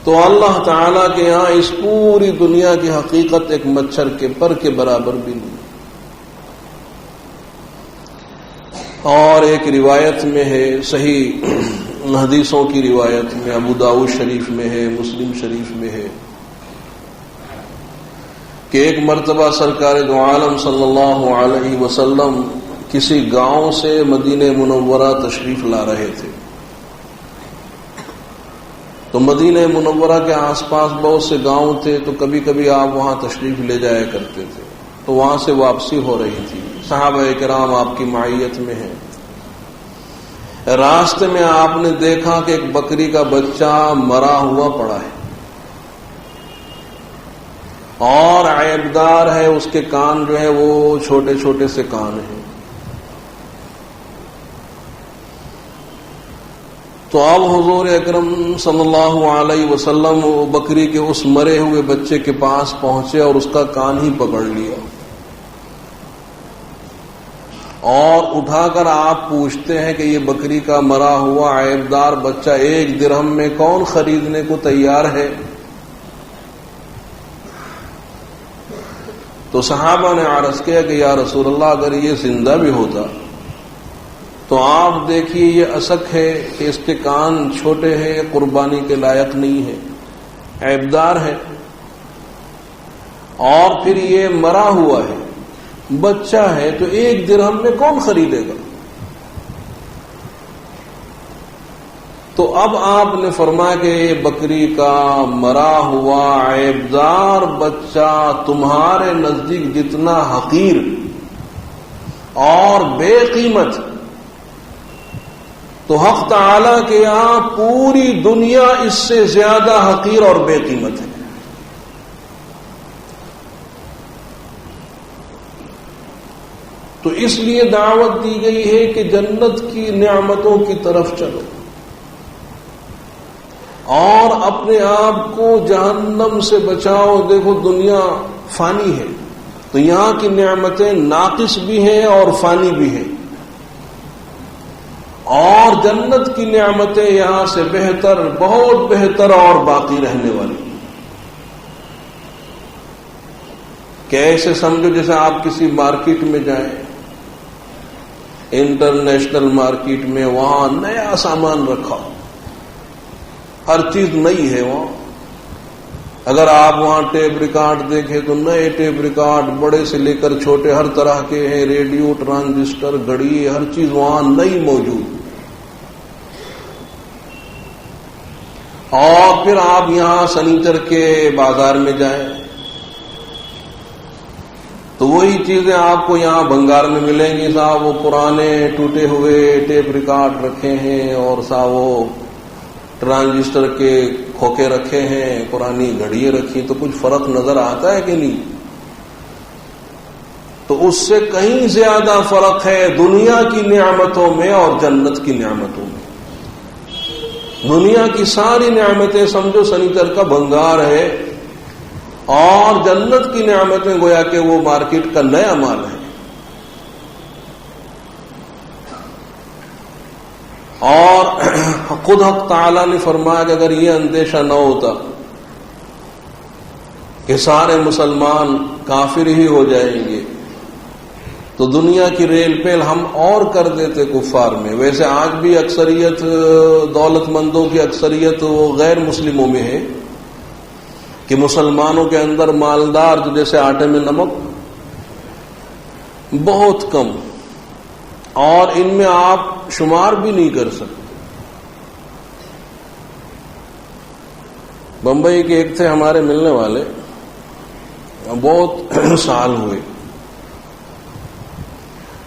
تو اللہ تعالیٰ کے یہاں اس پوری دنیا کی حقیقت ایک مچھر کے پر کے برابر بھی نہیں. اور ایک روایت میں ہے, صحیح حدیثوں کی روایت میں, ابو داؤد شریف میں ہے, مسلم شریف میں ہے, کہ ایک مرتبہ سرکار دو عالم صلی اللہ علیہ وسلم کسی گاؤں سے مدینہ منورہ تشریف لا رہے تھے. تو مدینہ منورہ کے آس پاس بہت سے گاؤں تھے, تو کبھی کبھی آپ وہاں تشریف لے جایا کرتے تھے. تو وہاں سے واپسی ہو رہی تھی, صحابہ کرام آپ کی معیت میں ہیں. راستے میں آپ نے دیکھا کہ ایک بکری کا بچہ مرا ہوا پڑا ہے, اور عیبدار ہے, اس کے کان جو ہے وہ چھوٹے چھوٹے سے کان ہیں. تو اب حضور اکرم صلی اللہ علیہ وسلم بکری کے اس مرے ہوئے بچے کے پاس پہنچے اور اس کا کان ہی پکڑ لیا, اور اٹھا کر آپ پوچھتے ہیں کہ یہ بکری کا مرا ہوا عیبدار بچہ 1 درہم میں کون خریدنے کو تیار ہے؟ تو صحابہ نے عرض کیا کہ یا رسول اللہ, اگر یہ زندہ بھی ہوتا تو آپ دیکھیے یہ اسک ہے کہ اس کے کان چھوٹے ہیں, قربانی کے لائق نہیں ہے, عیبدار ہے, اور پھر یہ مرا ہوا ہے, بچہ ہے, تو 1 درہم میں کون خریدے گا؟ تو اب آپ نے فرمایا کہ بکری کا مرا ہوا عیبدار بچہ تمہارے نزدیک جتنا حقیر اور بے قیمت, تو حق تعالیٰ کے یہاں پوری دنیا اس سے زیادہ حقیر اور بے قیمت ہے. تو اس لیے دعوت دی گئی ہے کہ جنت کی نعمتوں کی طرف چلو, اور اپنے آپ کو جہنم سے بچاؤ. دیکھو دنیا فانی ہے, تو یہاں کی نعمتیں ناقص بھی ہیں اور فانی بھی ہیں, اور جنت کی نعمتیں یہاں سے بہتر, بہت بہتر اور باقی رہنے والی. کیسے سمجھو جیسے آپ کسی مارکیٹ میں جائیں, انٹرنیشنل مارکیٹ میں, وہاں نیا سامان رکھا, ہر چیز نئی ہے وہاں. اگر آپ وہاں ٹیپ ریکارڈ دیکھیں تو نئے ٹیپ ریکارڈ بڑے سے لے کر چھوٹے ہر طرح کے ہیں, ریڈیو, ٹرانزسٹر, گھڑی, ہر چیز وہاں نئی موجود. اور پھر آپ یہاں سنیچر کے بازار میں جائیں تو وہی چیزیں آپ کو یہاں بنگار میں ملیں گی. صاحب وہ پرانے ٹوٹے ہوئے ٹیپ ریکارڈ رکھے ہیں, اور صاحب وہ ٹرانزسٹر کے کھوکے رکھے ہیں, پرانی گھڑیاں رکھی. تو کچھ فرق نظر آتا ہے کہ نہیں؟ تو اس سے کہیں زیادہ فرق ہے دنیا کی نعمتوں میں اور جنت کی نعمتوں میں. دنیا کی ساری نعمتیں سمجھو سنیچر کا بنگار ہے, اور جنت کی نعمتیں گویا کہ وہ مارکیٹ کا نیا مال ہے. اور خود حق تعالیٰ نے فرمایا کہ اگر یہ اندیشہ نہ ہوتا کہ سارے مسلمان کافر ہی ہو جائیں گے, تو دنیا کی ریل پیل ہم اور کر دیتے کفار میں. ویسے آج بھی اکثریت دولت مندوں کی اکثریت وہ غیر مسلموں میں ہے کہ مسلمانوں کے اندر مالدار جو جیسے آٹے میں نمک بہت کم، اور ان میں آپ شمار بھی نہیں کر سکتے. بمبئی کے ایک تھے ہمارے ملنے والے، بہت سال ہوئے،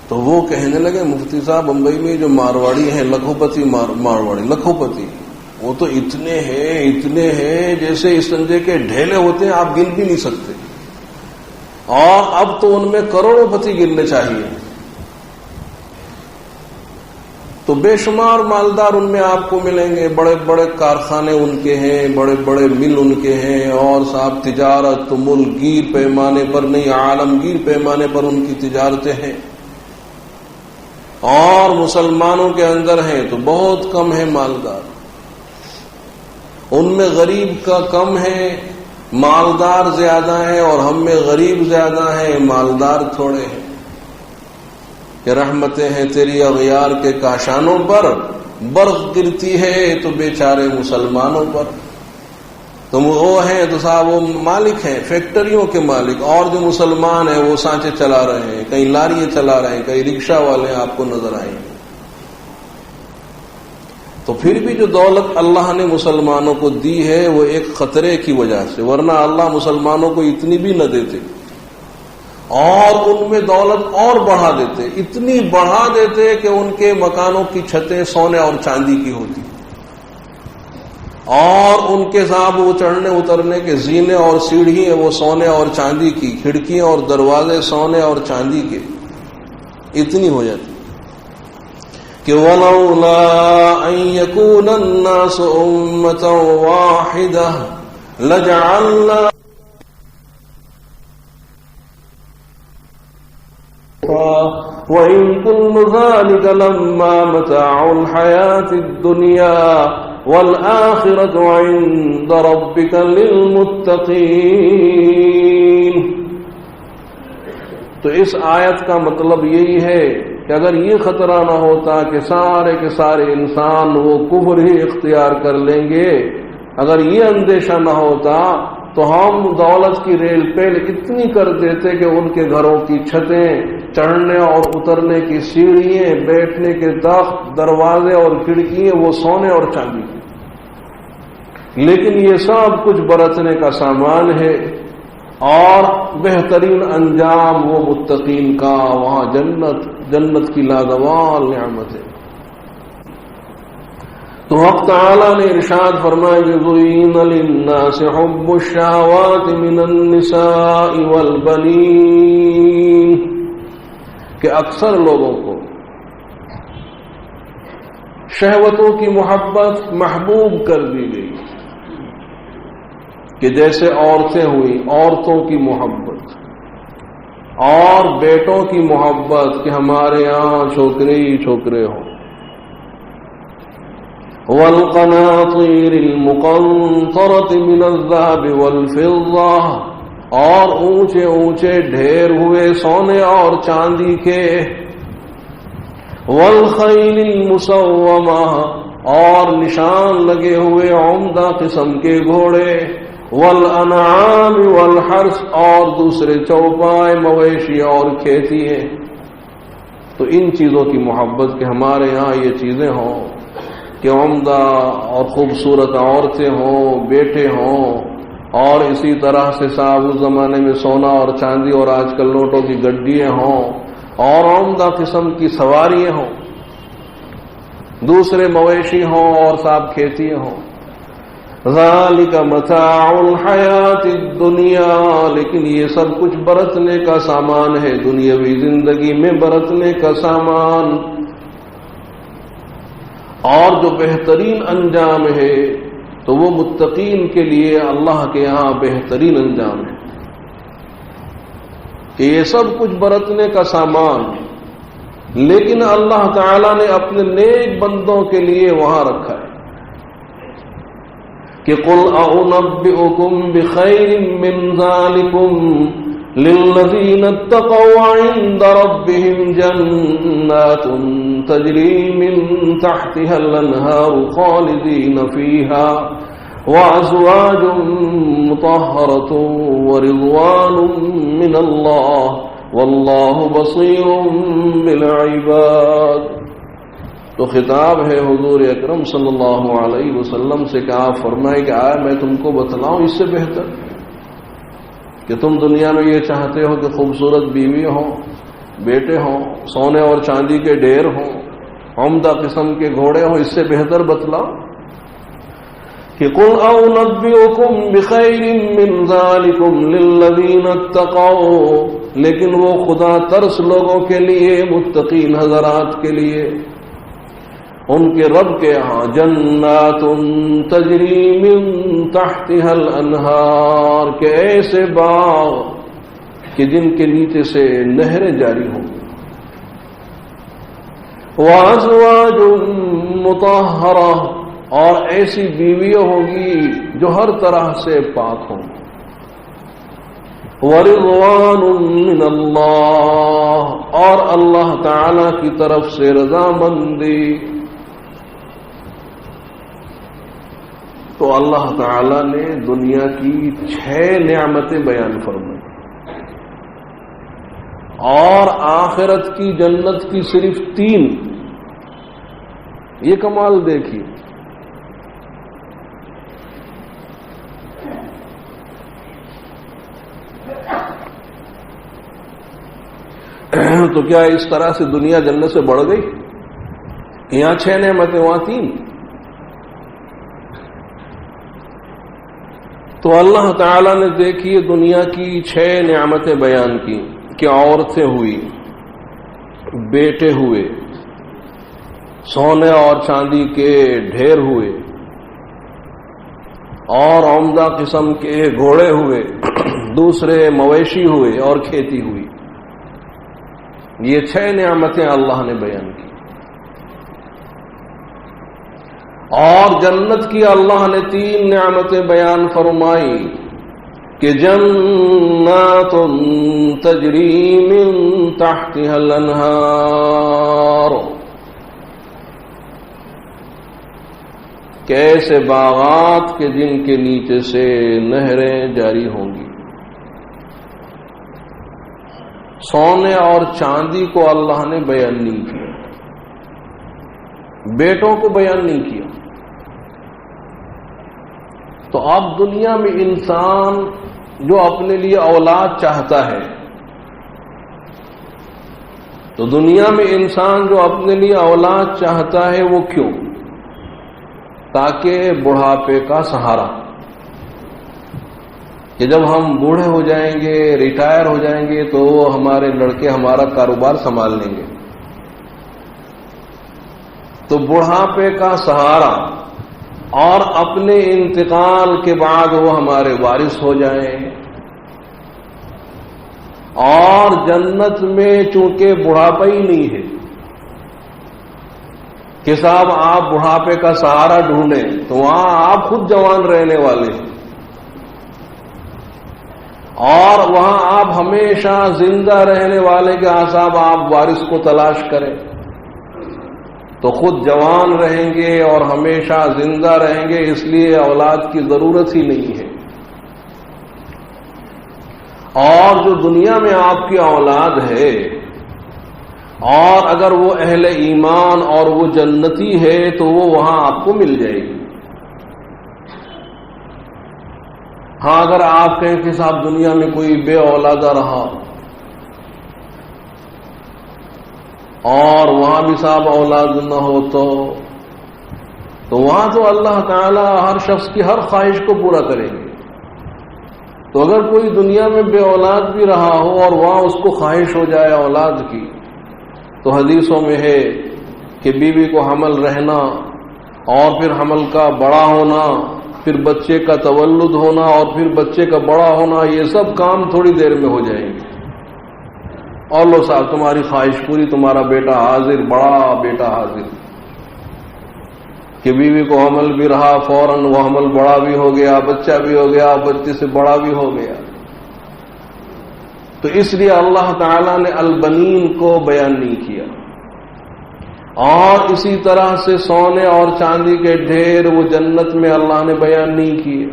تو وہ کہنے لگے مفتی صاحب بمبئی میں جو مارواڑی ہیں لکھوپتی مارواڑی لکھوپتی، وہ تو اتنے ہیں جیسے اس سنجے کے ڈھیلے ہوتے ہیں، آپ گن بھی نہیں سکتے، اور اب تو ان میں کروڑوں پتی گننے چاہیے. تو بے شمار مالدار ان میں آپ کو ملیں گے، بڑے بڑے کارخانے ان کے ہیں، بڑے بڑے مل ان کے ہیں، اور صاحب تجارت تو ملکگیر پیمانے پر نہیں عالمگیر پیمانے پر ان کی تجارتیں ہیں. اور مسلمانوں کے اندر ہیں تو بہت کم ہے مالدار، ان میں غریب کا کم ہے، مالدار زیادہ ہیں، اور ہم میں غریب زیادہ ہیں، مالدار تھوڑے ہیں. کہ رحمتیں ہیں تیری اغیار کے کاشانوں پر، برق گرتی ہے تو بیچارے مسلمانوں پر. تم وہ ہیں تو صاحب وہ مالک ہیں، فیکٹریوں کے مالک، اور جو مسلمان ہیں وہ سانچے چلا رہے ہیں، کہیں لاریاں چلا رہے ہیں، کہیں رکشہ والے آپ کو نظر آئیں گے. تو پھر بھی جو دولت اللہ نے مسلمانوں کو دی ہے وہ ایک خطرے کی وجہ سے، ورنہ اللہ مسلمانوں کو اتنی بھی نہ دیتے، اور ان میں دولت اور بڑھا دیتے، اتنی بڑھا دیتے کہ ان کے مکانوں کی چھتیں سونے اور چاندی کی ہوتی، اور ان کے صاحب وہ چڑھنے اترنے کے زینے اور سیڑھیاں وہ سونے اور چاندی کی، کھڑکیاں اور دروازے سونے اور چاندی کے، اتنی ہو جاتی کہ وَلَوْلَا أَن يَكُونَ النَّاسُ أُمَّةً وَاحِدَةً لَجَعَلْنَا وَإِن كُلُّ ذَلِكَ لَمَّا مَتَاعُ الْحَيَاةِ الدُّنْيَا وَالْآخِرَةُ عِندَ رَبِّكَ لِلْمُتَّقِينَ. تو اس آیت کا مطلب یہی ہے کہ اگر یہ خطرہ نہ ہوتا کہ سارے کے سارے انسان وہ کفر ہی اختیار کر لیں گے، اگر یہ اندیشہ نہ ہوتا تو ہم دولت کی ریل پیل اتنی کر دیتے کہ ان کے گھروں کی چھتیں، چڑھنے اور اترنے کی سیڑھیاں، بیٹھنے کے تخت، دروازے اور کھڑکیاں وہ سونے اور چاندی کی. لیکن یہ سب کچھ برتنے کا سامان ہے، اور بہترین انجام وہ متقین کا، وہاں جنت کی لازوال نعمت ہے. تو حق تعالیٰ نے ارشاد فرمایا کہ زُيِّنَ لِلنَّاسِ حُبُّ الشَّهَوَاتِ مِنَ النِّسَاءِ وَالْبَنِينَ، کہ اکثر لوگوں کو شہوتوں کی محبت محبوب کر دی گئی، کہ جیسے عورتیں ہوئی، عورتوں کی محبت، اور بیٹوں کی محبت کہ ہمارے یہاں چھوکرے ہی چھوکرے ہوں، وَالْقَنَاطِيرِ الْمُقَنطَرَةِ مِنَ الذَّهَبِ وَالْفِضَّةِ، اور اونچے اونچے ڈھیر ہوئے سونے اور چاندی کے، وَالْخَيْلِ الْمُسَوَّمَةِ، اور نشان لگے ہوئے عمدہ قسم کے گھوڑے، وَالْأَنْعَامِ وَالْحَرْثِ، اور دوسرے چوپائے مویشی اور کھیتی ہیں. تو ان چیزوں کی محبت کہ ہمارے یہاں یہ چیزیں ہوں، کہ عمدہ اور خوبصورت عورتیں ہوں، بیٹے ہوں، اور اسی طرح سے صاحب اس زمانے میں سونا اور چاندی اور آج کل نوٹوں کی گڈیاں ہوں، اور عمدہ قسم کی سواریاں ہوں، دوسرے مویشی ہوں اور صاحب کھیتی ہوں. ذالک متاع الحیات الدنیا، لیکن یہ سب کچھ برتنے کا سامان ہے، دنیاوی زندگی میں برتنے کا سامان. اور جو بہترین انجام ہے تو وہ متقین کے لیے اللہ کے ہاں بہترین انجام ہے، کہ یہ سب کچھ برتنے کا سامان، لیکن اللہ تعالی نے اپنے نیک بندوں کے لیے وہاں رکھا ہے کہ قُلْ أَعُنَبِّئُكُمْ بِخَيْرٍ مِّن ذَلِكُمْ للذین اتقوا عند ربهم جنات تجری من تحتها الانہار خالدین فیہا وازواج مطہرۃ ورضوان من اللہ واللہ بصیر بالعباد۔ تو خطاب ہے حضور اکرم صلی اللہ علیہ وسلم سے کہ آپ فرمائے کہ آیا میں تم کو بتلاؤں اس سے بہتر کہ تم دنیا میں یہ چاہتے ہو کہ خوبصورت بیوی ہوں، بیٹے ہوں، سونے اور چاندی کے ڈھیر ہوں، عمدہ قسم کے گھوڑے ہوں، اس سے بہتر بتلاؤ کہ قل اونبئکم بخیر من ذالکم للذین اتقوا، لیکن وہ خدا ترس لوگوں کے لیے، متقین حضرات کے لیے، ان کے رب کے ہاں جنات تجری من تحتها الانہار، کہ ایسے باغ کہ جن کے نیچے سے نہریں جاری ہوں، وازواج مطہرہ، اور ایسی بیویاں ہوگی جو ہر طرح سے پاک ہوں، ورضوان من اللہ، اور اللہ تعالی کی طرف سے رضامندی۔ تو اللہ تعالی نے دنیا کی 6 نعمتیں بیان فرمائی اور آخرت کی جنت کی صرف 3۔ یہ کمال دیکھیے، تو کیا اس طرح سے دنیا جنت سے بڑھ گئی؟ یہاں 6 نعمتیں، وہاں 3۔ تو اللہ تعالی نے دیکھیے دنیا کی 6 نعمتیں بیان کی کہ عورتیں ہوئی، بیٹے ہوئے، سونے اور چاندی کے ڈھیر ہوئے، اور عمدہ قسم کے گھوڑے ہوئے، دوسرے مویشی ہوئے اور کھیتی ہوئی۔ یہ 6 نعمتیں اللہ نے بیان کی، اور جنت کی اللہ نے 3 نعمتیں بیان فرمائی کہ جنات تجری من تحتها الانہار، کیسے باغات کہ جن کے نیچے سے نہریں جاری ہوں گی۔ سونے اور چاندی کو اللہ نے بیان نہیں کیا، بیٹوں کو بیان نہیں کیا۔ تو اب دنیا میں انسان جو اپنے لیے اولاد چاہتا ہے، تو دنیا میں انسان جو اپنے لیے اولاد چاہتا ہے وہ کیوں؟ تاکہ بڑھاپے کا سہارا، کہ جب ہم بوڑھے ہو جائیں گے، ریٹائر ہو جائیں گے، تو ہمارے لڑکے ہمارا کاروبار سنبھال لیں گے۔ تو بڑھاپے کا سہارا، اور اپنے انتقال کے بعد وہ ہمارے وارث ہو جائیں۔ اور جنت میں چونکہ بڑھاپا ہی نہیں ہے کہ صاحب آپ بڑھاپے کا سہارا ڈھونڈیں، تو وہاں آپ خود جوان رہنے والے ہیں، اور وہاں آپ ہمیشہ زندہ رہنے والے کے صاحب آپ وارث کو تلاش کریں، تو خود جوان رہیں گے اور ہمیشہ زندہ رہیں گے، اس لیے اولاد کی ضرورت ہی نہیں ہے۔ اور جو دنیا میں آپ کی اولاد ہے، اور اگر وہ اہل ایمان اور وہ جنتی ہے، تو وہ وہاں آپ کو مل جائے گی۔ ہاں اگر آپ کہیں کہ صاحب دنیا میں کوئی بے اولادہ رہا اور وہاں بھی صاحب اولاد نہ ہو، تو وہاں تو اللہ تعالی ہر شخص کی ہر خواہش کو پورا کریں گے۔ تو اگر کوئی دنیا میں بے اولاد بھی رہا ہو اور وہاں اس کو خواہش ہو جائے اولاد کی، تو حدیثوں میں ہے کہ بیوی کو حمل رہنا، اور پھر حمل کا بڑا ہونا، پھر بچے کا تولد ہونا، اور پھر بچے کا بڑا ہونا، یہ سب کام تھوڑی دیر میں ہو جائیں گے۔ اور لو صاحب تمہاری خواہش پوری، تمہارا بیٹا حاضر، بڑا بیٹا حاضر، کہ بیوی کو حمل بھی رہا، فوراً وہ حمل بڑا بھی ہو گیا، بچہ بھی ہو گیا، بچے سے بڑا بھی ہو گیا۔ تو اس لیے اللہ تعالیٰ نے البنین کو بیان نہیں کیا. اور اسی طرح سے سونے اور چاندی کے ڈھیر وہ جنت میں اللہ نے بیان نہیں کیے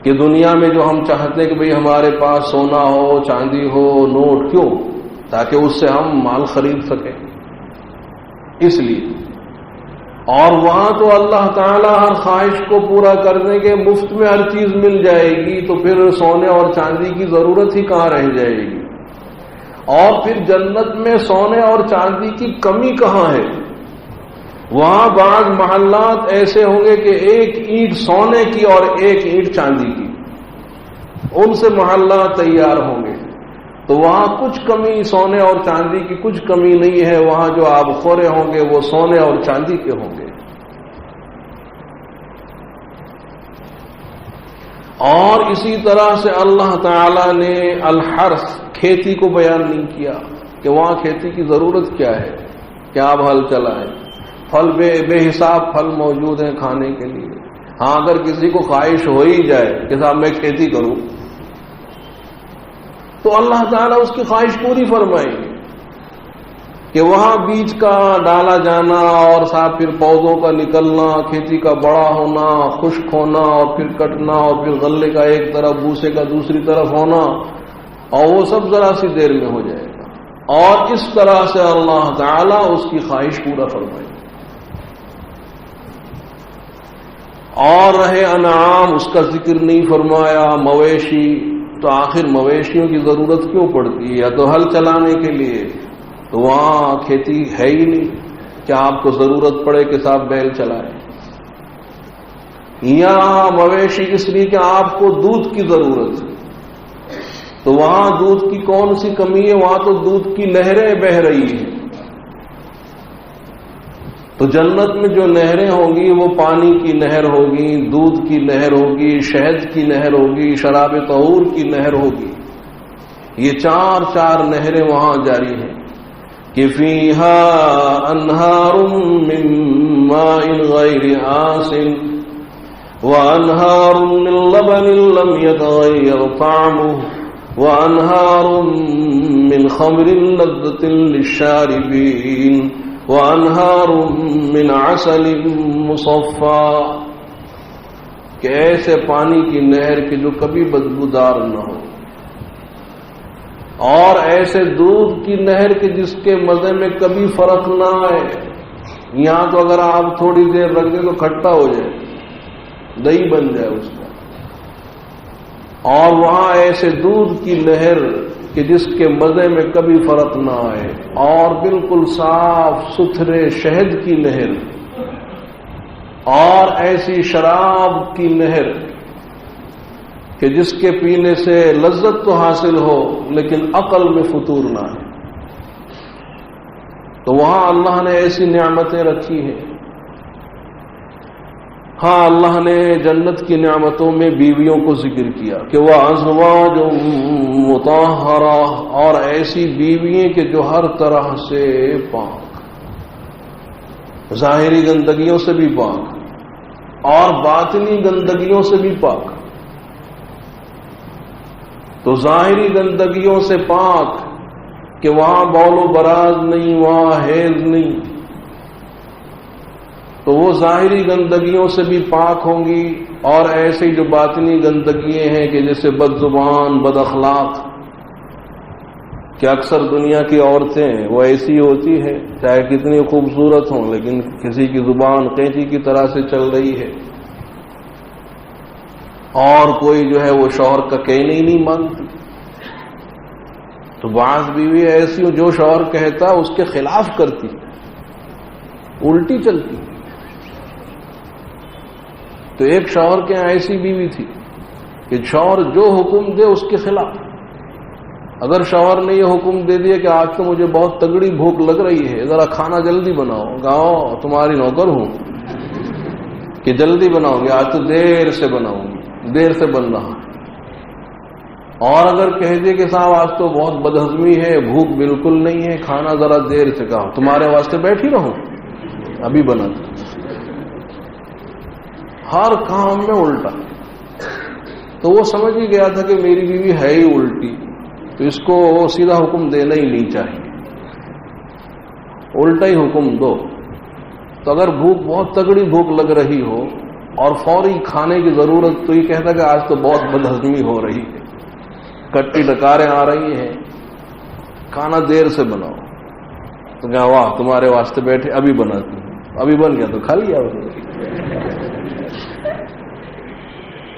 کہ دنیا میں جو ہم چاہتے ہیں کہ بھئی ہمارے پاس سونا ہو، چاندی ہو، نوٹ، کیوں؟ تاکہ اس سے ہم مال خرید سکیں، اس لیے. اور وہاں تو اللہ تعالیٰ ہر خواہش کو پورا کرنے کے مفت میں ہر چیز مل جائے گی، تو پھر سونے اور چاندی کی ضرورت ہی کہاں رہ جائے گی. اور پھر جنت میں سونے اور چاندی کی کمی کہاں ہے؟ وہاں بعض محلات ایسے ہوں گے کہ ایک اینٹ سونے کی اور ایک اینٹ چاندی کی، ان سے محلات تیار ہوں گے. تو وہاں کچھ کمی سونے اور چاندی کی کچھ کمی نہیں ہے. وہاں جو آب خورے ہوں گے وہ سونے اور چاندی کے ہوں گے. اور اسی طرح سے اللہ تعالی نے الحرث، کھیتی کو بیان نہیں کیا کہ وہاں کھیتی کی ضرورت کیا ہے کہ آپ ہل چلائیں. پھل بے حساب پھل موجود ہیں کھانے کے لیے. ہاں اگر کسی کو خواہش ہو ہی جائے کہ صاحب میں کھیتی کروں، تو اللہ تعالیٰ اس کی خواہش پوری فرمائیں گے کہ وہاں بیج کا ڈالا جانا اور ساتھ پھر پودوں کا نکلنا، کھیتی کا بڑا ہونا، خشک ہونا اور پھر کٹنا اور پھر غلے کا ایک طرف بھوسے کا دوسری طرف ہونا، اور وہ سب ذرا سی دیر میں ہو جائے گا. اور اس طرح سے اللہ تعالیٰ اس کی خواہش پورا فرمائے. اور رہے انعام، اس کا ذکر نہیں فرمایا. مویشی، تو آخر مویشیوں کی ضرورت کیوں پڑتی ہے؟ یا تو ہل چلانے کے لیے، تو وہاں کھیتی ہے ہی نہیں کہ آپ کو ضرورت پڑے کہ صاحب بیل چلائیں. یا مویشی اس لیے کہ آپ کو دودھ کی ضرورت ہے، تو وہاں دودھ کی کون سی کمی ہے؟ وہاں تو دودھ کی نہریں بہہ رہی ہیں. تو جنت میں جو نہریں ہوں گی وہ پانی کی نہر ہوگی، دودھ کی نہر ہوگی، شہد کی نہر ہوگی، شراب طہور کی نہر ہوگی. یہ چار نہریں وہاں جاری ہیں کہ فیہا انہار من ماء غیر آسن وانہار من لبن لم یتغیر طعمہ وانہار من خمر لذۃ للشاربین وانہار من عسل مصفی، کہ ایسے پانی کی نہر کے جو کبھی بدبودار نہ ہو، اور ایسے دودھ کی نہر کے جس کے مزے میں کبھی فرق نہ آئے. یہاں تو اگر آپ تھوڑی دیر رکھ دیں تو کھٹا ہو جائے، دہی بن جائے اس کا. اور وہاں ایسے دودھ کی نہر کہ جس کے مزے میں کبھی فرق نہ آئے، اور بالکل صاف ستھرے شہد کی نہر، اور ایسی شراب کی نہر کہ جس کے پینے سے لذت تو حاصل ہو لیکن عقل میں فطور نہ ہے. تو وہاں اللہ نے ایسی نعمتیں رکھی ہیں. ہاں اللہ نے جنت کی نعمتوں میں بیویوں کو ذکر کیا کہ وہ ازواج مطہرہ، اور ایسی بیوییں کہ جو ہر طرح سے پاک، ظاہری گندگیوں سے بھی پاک اور باطنی گندگیوں سے بھی پاک. تو ظاہری گندگیوں سے پاک کہ وہاں بول و براز نہیں، وہاں حیض نہیں، تو وہ ظاہری گندگیوں سے بھی پاک ہوں گی. اور ایسی جو باطنی گندگیاں ہیں کہ جیسے بد زبان، بد اخلاق، کہ اکثر دنیا کی عورتیں وہ ایسی ہوتی ہے چاہے کتنی خوبصورت ہوں لیکن کسی کی زبان قینچی کی طرح سے چل رہی ہے، اور کوئی جو ہے وہ شوہر کا کہنا ہی نہیں مانتی. تو بعض بیوی ایسی ہوں جو شوہر کہتا اس کے خلاف کرتی، الٹی چلتی. تو ایک شوہر کے یہاں ایسی بیوی تھی کہ شوہر جو حکم دے اس کے خلاف. اگر شوہر نے یہ حکم دے دیا کہ آج تو مجھے بہت تگڑی بھوک لگ رہی ہے، ذرا کھانا جلدی بناؤ، گاؤ تمہاری نوکر ہوں کہ جلدی بناؤ گے، آج تو دیر سے بناؤں گی، دیر سے بن رہا. اور اگر کہہ دے کہ صاحب آج تو بہت بدہضمی ہے، بھوک بالکل نہیں ہے، کھانا ذرا دیر سے کھاؤ، تمہارے واسطے بیٹھی رہوں، ابھی بنا دو. ہر کام میں الٹا. تو وہ سمجھ ہی گیا تھا کہ میری بیوی ہے ہی الٹی، تو اس کو سیدھا حکم دینا ہی نہیں چاہیے، الٹا ہی حکم دو۔ تو اگر بھوک بہت تگڑی بھوک لگ رہی ہو اور فوری کھانے کی ضرورت، تو یہ کہتا کہ آج تو بہت بدہضمی ہو رہی ہے، کٹی ڈکاریں آ رہی ہیں، کھانا دیر سے بناؤ، تو کہا واہ تمہارے واسطے بیٹھے ابھی بناتی ہوں، ابھی بن گیا تو کھا لیا۔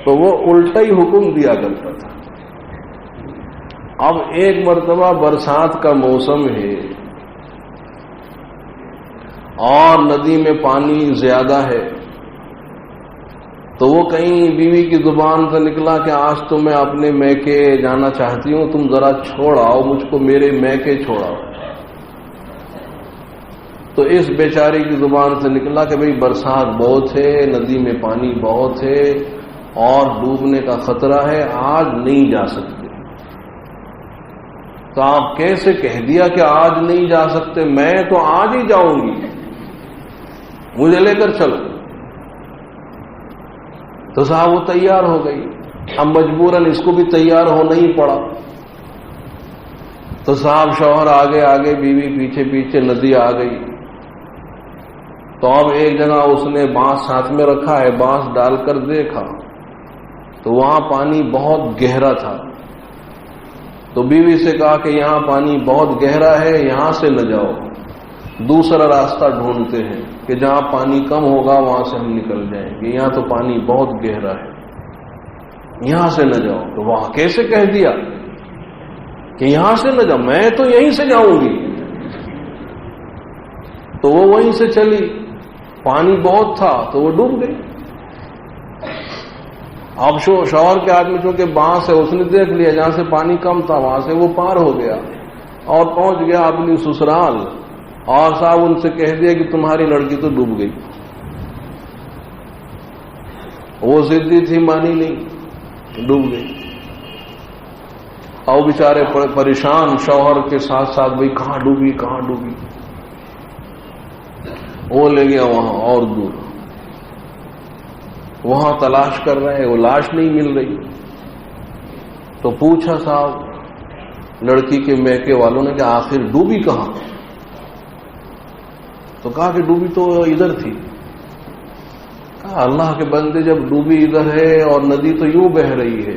تو وہ الٹا ہی حکم دیا کرتا تھا۔ اب ایک مرتبہ برسات کا موسم ہے اور ندی میں پانی زیادہ ہے، تو وہ کہیں بیوی کی زبان سے نکلا کہ آج تو میں اپنے میکے جانا چاہتی ہوں، تم ذرا چھوڑ آؤ مجھ کو، میرے میکے چھوڑاؤ۔ تو اس بیچاری کی زبان سے نکلا کہ بھئی برسات بہت ہے، ندی میں پانی بہت ہے اور ڈوبنے کا خطرہ ہے، آج نہیں جا سکتے۔ تو آپ کیسے کہہ دیا کہ آج نہیں جا سکتے؟ میں تو آج ہی جاؤں گی، مجھے لے کر چلو۔ تو صاحب وہ تیار ہو گئی، اب مجبوراً اس کو بھی تیار ہونا ہی پڑا۔ تو صاحب شوہر آگے آگے، بیوی پیچھے پیچھے، ندی آ گئی۔ تو اب ایک جگہ اس نے بانس ساتھ میں رکھا ہے، بانس ڈال کر دیکھا تو وہاں پانی بہت گہرا تھا۔ تو بیوی سے کہا کہ یہاں پانی بہت گہرا ہے، یہاں سے نہ جاؤ، دوسرا راستہ ڈھونڈتے ہیں کہ جہاں پانی کم ہوگا وہاں سے ہم نکل جائیں گے، یہاں تو پانی بہت گہرا ہے، یہاں سے نہ جاؤ۔ تو وہاں کیسے کہہ دیا کہ یہاں سے نہ جاؤ، میں تو یہیں سے جاؤں گی۔ تو وہ وہیں سے چلی، پانی بہت تھا تو وہ ڈوب گئی۔ اب شوہر کے ہاتھ میں چونکہ بانس ہے، اس نے دیکھ لیا جہاں سے پانی کم تھا وہاں سے وہ پار ہو گیا اور پہنچ گیا اپنی سسرال، اور صاحب ان سے کہہ دیا کہ تمہاری لڑکی تو ڈوب گئی۔ وہ ضدی تھی، مانی نہیں، ڈوب گئی۔ اور بیچارے پریشان شوہر کے ساتھ ساتھ، بھئی کہاں ڈوبی کہاں ڈوبی۔ وہ لے گیا وہاں اور دور، وہاں تلاش کر رہے ہیں، وہ لاش نہیں مل رہی۔ تو پوچھا صاحب لڑکی کے میکے والوں نے کہ آخر ڈوبی کہاں؟ تو کہا کہ ڈوبی تو ادھر تھی۔ کہا اللہ کے بندے، جب ڈوبی ادھر ہے اور ندی تو یوں بہ رہی ہے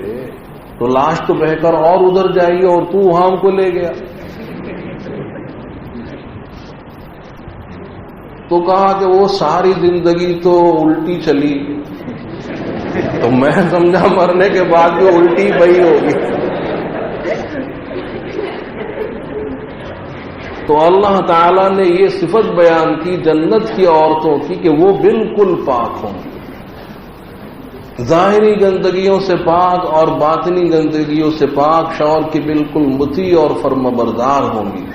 تو لاش تو بہ کر اور ادھر جائے گی، اور تو وہاں ہم کو لے گیا۔ تو کہا کہ وہ ساری زندگی تو الٹی چلی، تو میں سمجھا مرنے کے بعد جو الٹی بہی ہوگی۔ تو اللہ تعالیٰ نے یہ صفت بیان کی جنت کی عورتوں کی کہ وہ بالکل پاک ہوں گی، ظاہری گندگیوں سے پاک اور باطنی گندگیوں سے پاک، شوہر کی بالکل مطیع اور فرمانبردار ہوں گی۔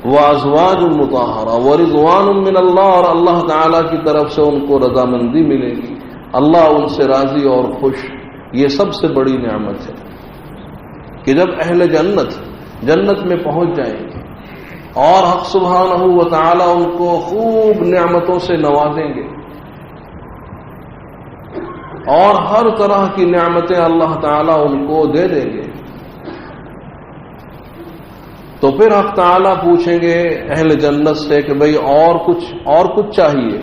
وازواج مطہرہ ورضوان من اللہ، اور اللہ تعالیٰ کی طرف سے ان کو رضامندی ملے گی، اللہ ان سے راضی اور خوش۔ یہ سب سے بڑی نعمت ہے کہ جب اہل جنت میں پہنچ جائیں گے اور حق سبحانہ و تعالی ان کو خوب نعمتوں سے نوازیں گے اور ہر طرح کی نعمتیں اللہ تعالی ان کو دے دیں گے، تو پھر حق تعالی پوچھیں گے اہل جنت سے کہ بھئی اور کچھ چاہیے؟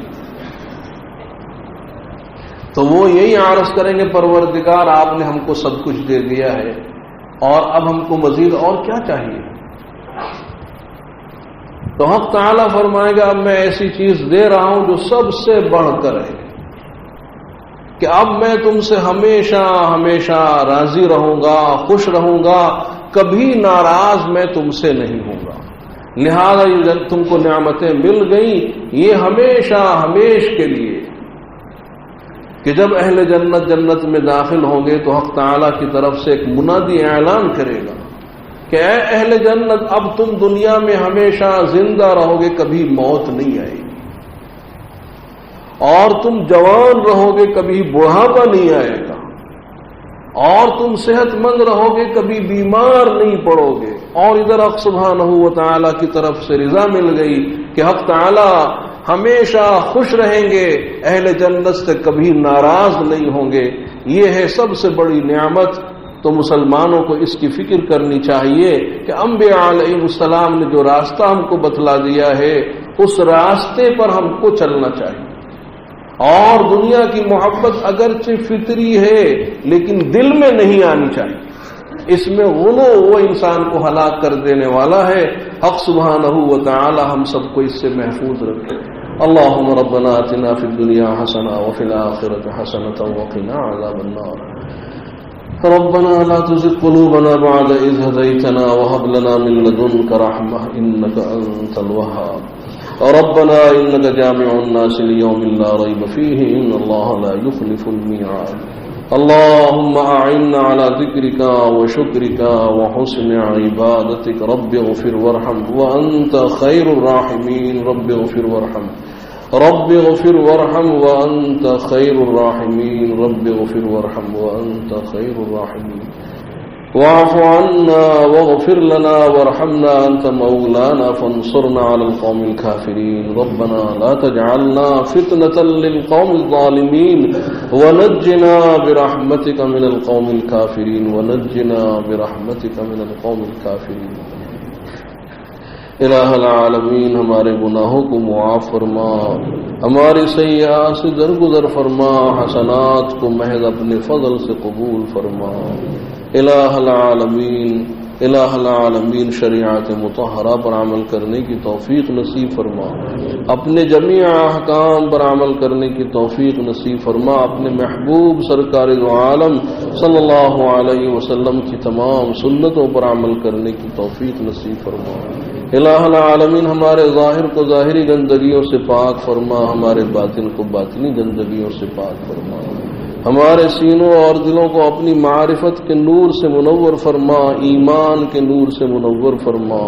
تو وہ یہی عرض کریں گے پروردگار آپ نے ہم کو سب کچھ دے دیا ہے، اور اب ہم کو مزید اور کیا چاہیے؟ تو حق تعالیٰ فرمائے گا اب میں ایسی چیز دے رہا ہوں جو سب سے بڑھ کر ہے کہ اب میں تم سے ہمیشہ ہمیشہ راضی رہوں گا، خوش رہوں گا، کبھی ناراض میں تم سے نہیں ہوں گا۔ لہذا یہ تم کو نعمتیں مل گئیں، یہ ہمیشہ ہمیش کے لیے، کہ جب اہل جنت میں داخل ہوں گے تو حق تعالیٰ کی طرف سے ایک منادی اعلان کرے گا کہ اے اہل جنت اب تم دنیا میں ہمیشہ زندہ رہو گے، کبھی موت نہیں آئے گی، اور تم جوان رہو گے، کبھی بڑھاپا نہیں آئے گا، اور تم صحت مند رہو گے، کبھی بیمار نہیں پڑو گے۔ اور ادھر حق سبحانہ و تعالیٰ کی طرف سے رضا مل گئی کہ حق تعالیٰ ہمیشہ خوش رہیں گے، اہل جنت سے کبھی ناراض نہیں ہوں گے۔ یہ ہے سب سے بڑی نعمت۔ تو مسلمانوں کو اس کی فکر کرنی چاہیے کہ انبیاء علیہ السلام نے جو راستہ ہم کو بتلا دیا ہے اس راستے پر ہم کو چلنا چاہیے. اور دنیا کی محبت اگرچہ فطری ہے لیکن دل میں نہیں آنی چاہیے. اس میں غلو وہ انسان کو ہلاک کر دینے والا ہے. حق سبحانہ و تعالی ہم سب کو اس سے محفوظ رکھے. اللهم ربنا آتنا في الدنيا حسنة وفي الآخرة حسنة وقنا عذاب النار. ربنا لا تزغ قلوبنا بعد إذ هديتنا وهب لنا من لدنك رحمة إنك أنت الوهاب. ربنا إنك جامع الناس ليوم لا ريب فيه إن الله لا يخلف الميعاد. اللهم أعنا على ذكرك وشكرك وحسن عبادتك. رب اغفر وارحم وأنت خير الراحمين. رب اغفر وارحم رب اغفر وارحم وأنت خير الراحمين. رب اغفر وارحم وأنت خير الراحمين. واعف عنا واغفر لنا وارحمنا أنت مولانا فانصرنا على القوم الكافرين. ربنا لا تجعلنا فتنة للقوم الظالمين ونجنا برحمتك من القوم الكافرين. ونجنا برحمتك من القوم الكافرين. الہ العالمین ہمارے گناہوں کو معاف فرما، ہماری سیئات سے درگزر فرما، حسنات کو محض اپنے فضل سے قبول فرما. الہ العالمین شریعت مطہرہ پر عمل کرنے کی توفیق نصیب فرما، اپنے جمیع احکام پر عمل کرنے کی توفیق نصیب فرما، اپنے محبوب سرکار دو عالم صلی اللہ علیہ وسلم کی تمام سنتوں پر عمل کرنے کی توفیق نصیب فرما. الہ العالمین ہمارے ظاہر کو ظاہری گندگیوں سے پاک فرما، ہمارے باطن کو باطنی گندگیوں سے پاک فرما، ہمارے سینوں اور دلوں کو اپنی معرفت کے نور سے منور فرما، ایمان کے نور سے منور فرما.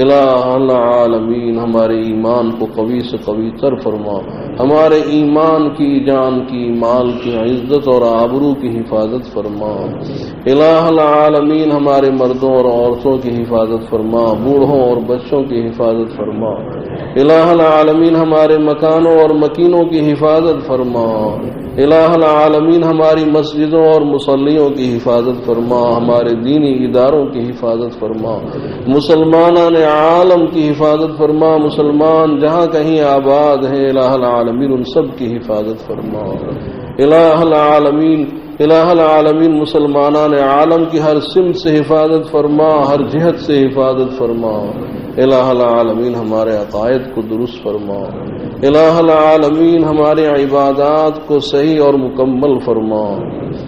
الہ العالمین ہمارے ایمان کو قوی سے قوی تر فرما، ہمارے ایمان کی، جان کی، مال کی عزت اور آبرو کی حفاظت فرما. الہ العالمین ہمارے مردوں اور عورتوں کی حفاظت فرما، بوڑھوں اور بچوں کی حفاظت فرما. الہ العالمین ہمارے مکانوں اور مکینوں کی حفاظت فرما. الہ العالمین ہماری مسجدوں اور مصلیوں کی حفاظت فرما، ہمارے دینی اداروں کی حفاظت فرما، مسلمانان عالم کی حفاظت فرما، مسلمان جہاں کہیں آباد ہیں الہ العالمین ان سب کی حفاظت فرما. الہ العالمین مسلمانان عالم کی ہر سمت سے حفاظت فرما، ہر جہت سے حفاظت فرما. الہ العالمین ہمارے عقائد کو درست فرما. الہ العالمین ہمارے عبادات کو صحیح اور مکمل فرما،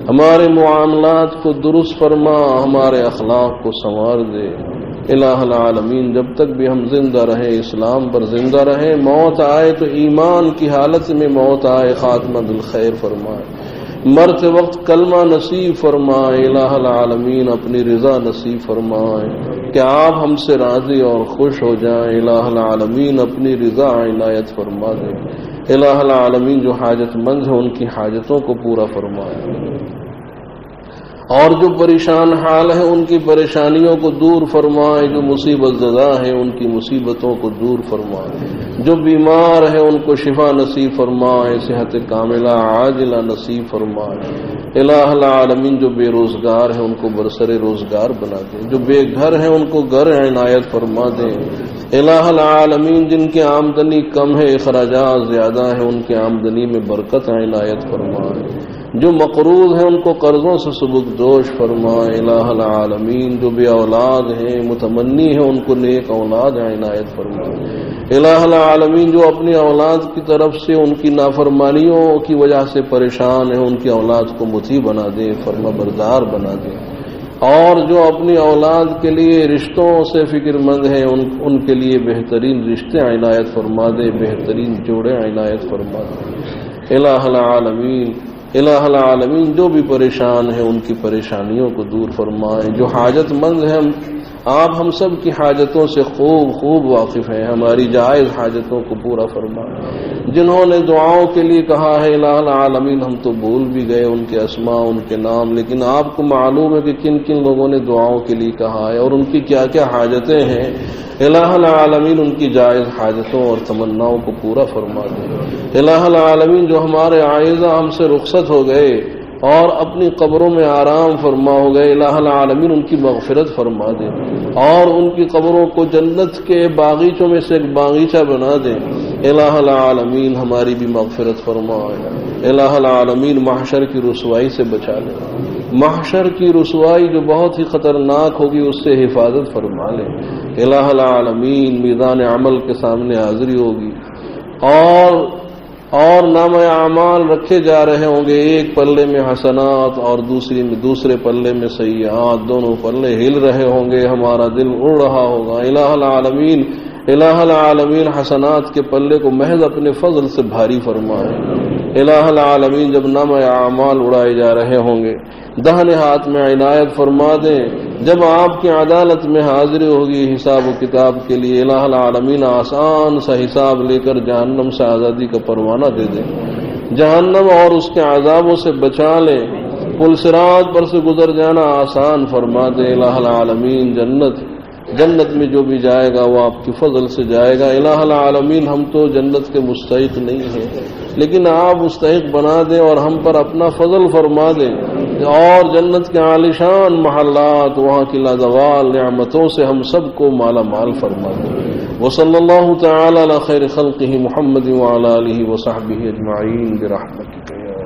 ہمارے معاملات کو درست فرما، ہمارے اخلاق کو سنوار دے. الہ العالمین جب تک بھی ہم زندہ رہے اسلام پر زندہ رہے، موت آئے تو ایمان کی حالت میں موت آئے، خاتمہ بالخیر فرمائے، مرتے وقت کلمہ نصیب فرمائے. الہ العالمین اپنی رضا نصیب فرمائے کہ آپ ہم سے راضی اور خوش ہو جائیں. الہ العالمین اپنی رضا عنایت فرما دے. الہ العالمین جو حاجت مند ہیں ان کی حاجتوں کو پورا فرمائے، اور جو پریشان حال ہیں ان کی پریشانیوں کو دور فرمائے، جو مصیبت زدہ ہیں ان کی مصیبتوں کو دور فرمائے، جو بیمار ہیں ان کو شفا نصیب فرمائے، صحت کاملہ عاجلہ نصیب فرمائے. الہ العالمین جو بے روزگار ہیں ان کو برسر روزگار بنا دے، جو بے گھر ہیں ان کو گھر عنایت فرما دے. الہ العالمین جن کی آمدنی کم ہے اخراجات زیادہ ہیں ان کی آمدنی میں برکت عنایت فرمائے، جو مقروض ہیں ان کو قرضوں سے سبکدوش فرمائے. الہ العالمین جو بے اولاد ہیں متمنی ہیں ان کو نیک اولاد عنایت فرمائے. الہ العالمین جو اپنی اولاد کی طرف سے ان کی نافرمانیوں کی وجہ سے پریشان ہیں ان کی اولاد کو مطیع بنا دے، فرما بردار بنا دے. اور جو اپنی اولاد کے لیے رشتوں سے فکر مند ہیں ان کے لیے بہترین رشتے عنایت فرما دے، بہترین جوڑے عنایت فرما دے. الہ العالمین جو بھی پریشان ہیں ان کی پریشانیوں کو دور فرمائے، جو حاجت مند ہیں آپ ہم سب کی حاجتوں سے خوب واقف ہیں، ہماری جائز حاجتوں کو پورا فرمائے. جنہوں نے دعاؤں کے لیے کہا ہے الہ العالمین ہم تو بھول بھی گئے ان کے اسماء ان کے نام، لیکن آپ کو معلوم ہے کہ کن کن لوگوں نے دعاؤں کے لیے کہا ہے اور ان کی کیا کیا حاجتیں ہیں. الہ العالمین ان کی جائز حاجتوں اور تمناؤں کو پورا فرما دے. الہ العالمین جو ہمارے عائزہ ہم سے رخصت ہو گئے اور اپنی قبروں میں آرام فرما ہو گئے، الہ العالمین ان کی مغفرت فرما دے اور ان کی قبروں کو جنت کے باغیچوں میں سے ایک باغیچہ بنا دے۔ الہ العالمین ہماری بھی مغفرت فرمائے، الہ العالمین محشر کی رسوائی سے بچا لے، محشر کی رسوائی جو بہت ہی خطرناک ہوگی اس سے حفاظت فرما لے۔ الہ العالمین میدان عمل کے سامنے حاضری ہوگی اور نام اعمال رکھے جا رہے ہوں گے، ایک پلے میں حسنات اور دوسرے پلے میں سیئات، دونوں پلے ہل رہے ہوں گے، ہمارا دل اڑ رہا ہوگا۔ الہ العالمین حسنات کے پلے کو محض اپنے فضل سے بھاری فرمائے۔ الہ العالمین جب نام اعمال اڑائے جا رہے ہوں گے دہنے ہاتھ میں عنایت فرما دیں، جب آپ کی عدالت میں حاضری ہوگی حساب و کتاب کے لیے الہ العالمین آسان سا حساب لے کر جہنم سے آزادی کا پروانہ دے دیں، جہنم اور اس کے عذابوں سے بچا لیں، پل صراط پر سے گزر جانا آسان فرما دیں۔ الہ العالمین جنت میں جو بھی جائے گا وہ آپ کی فضل سے جائے گا۔ الہ العالمین ہم تو جنت کے مستحق نہیں ہیں، لیکن آپ مستحق بنا دیں اور ہم پر اپنا فضل فرما دیں اور جنت کے عالیشان محلات وہاں کی لازوال نعمتوں سے ہم سب کو مالا مال فرما دیں۔ وصلی اللہ تعالی علی خیر خلقہ محمد وعلی آلہ وصحبہ اجمعین برحمتک یا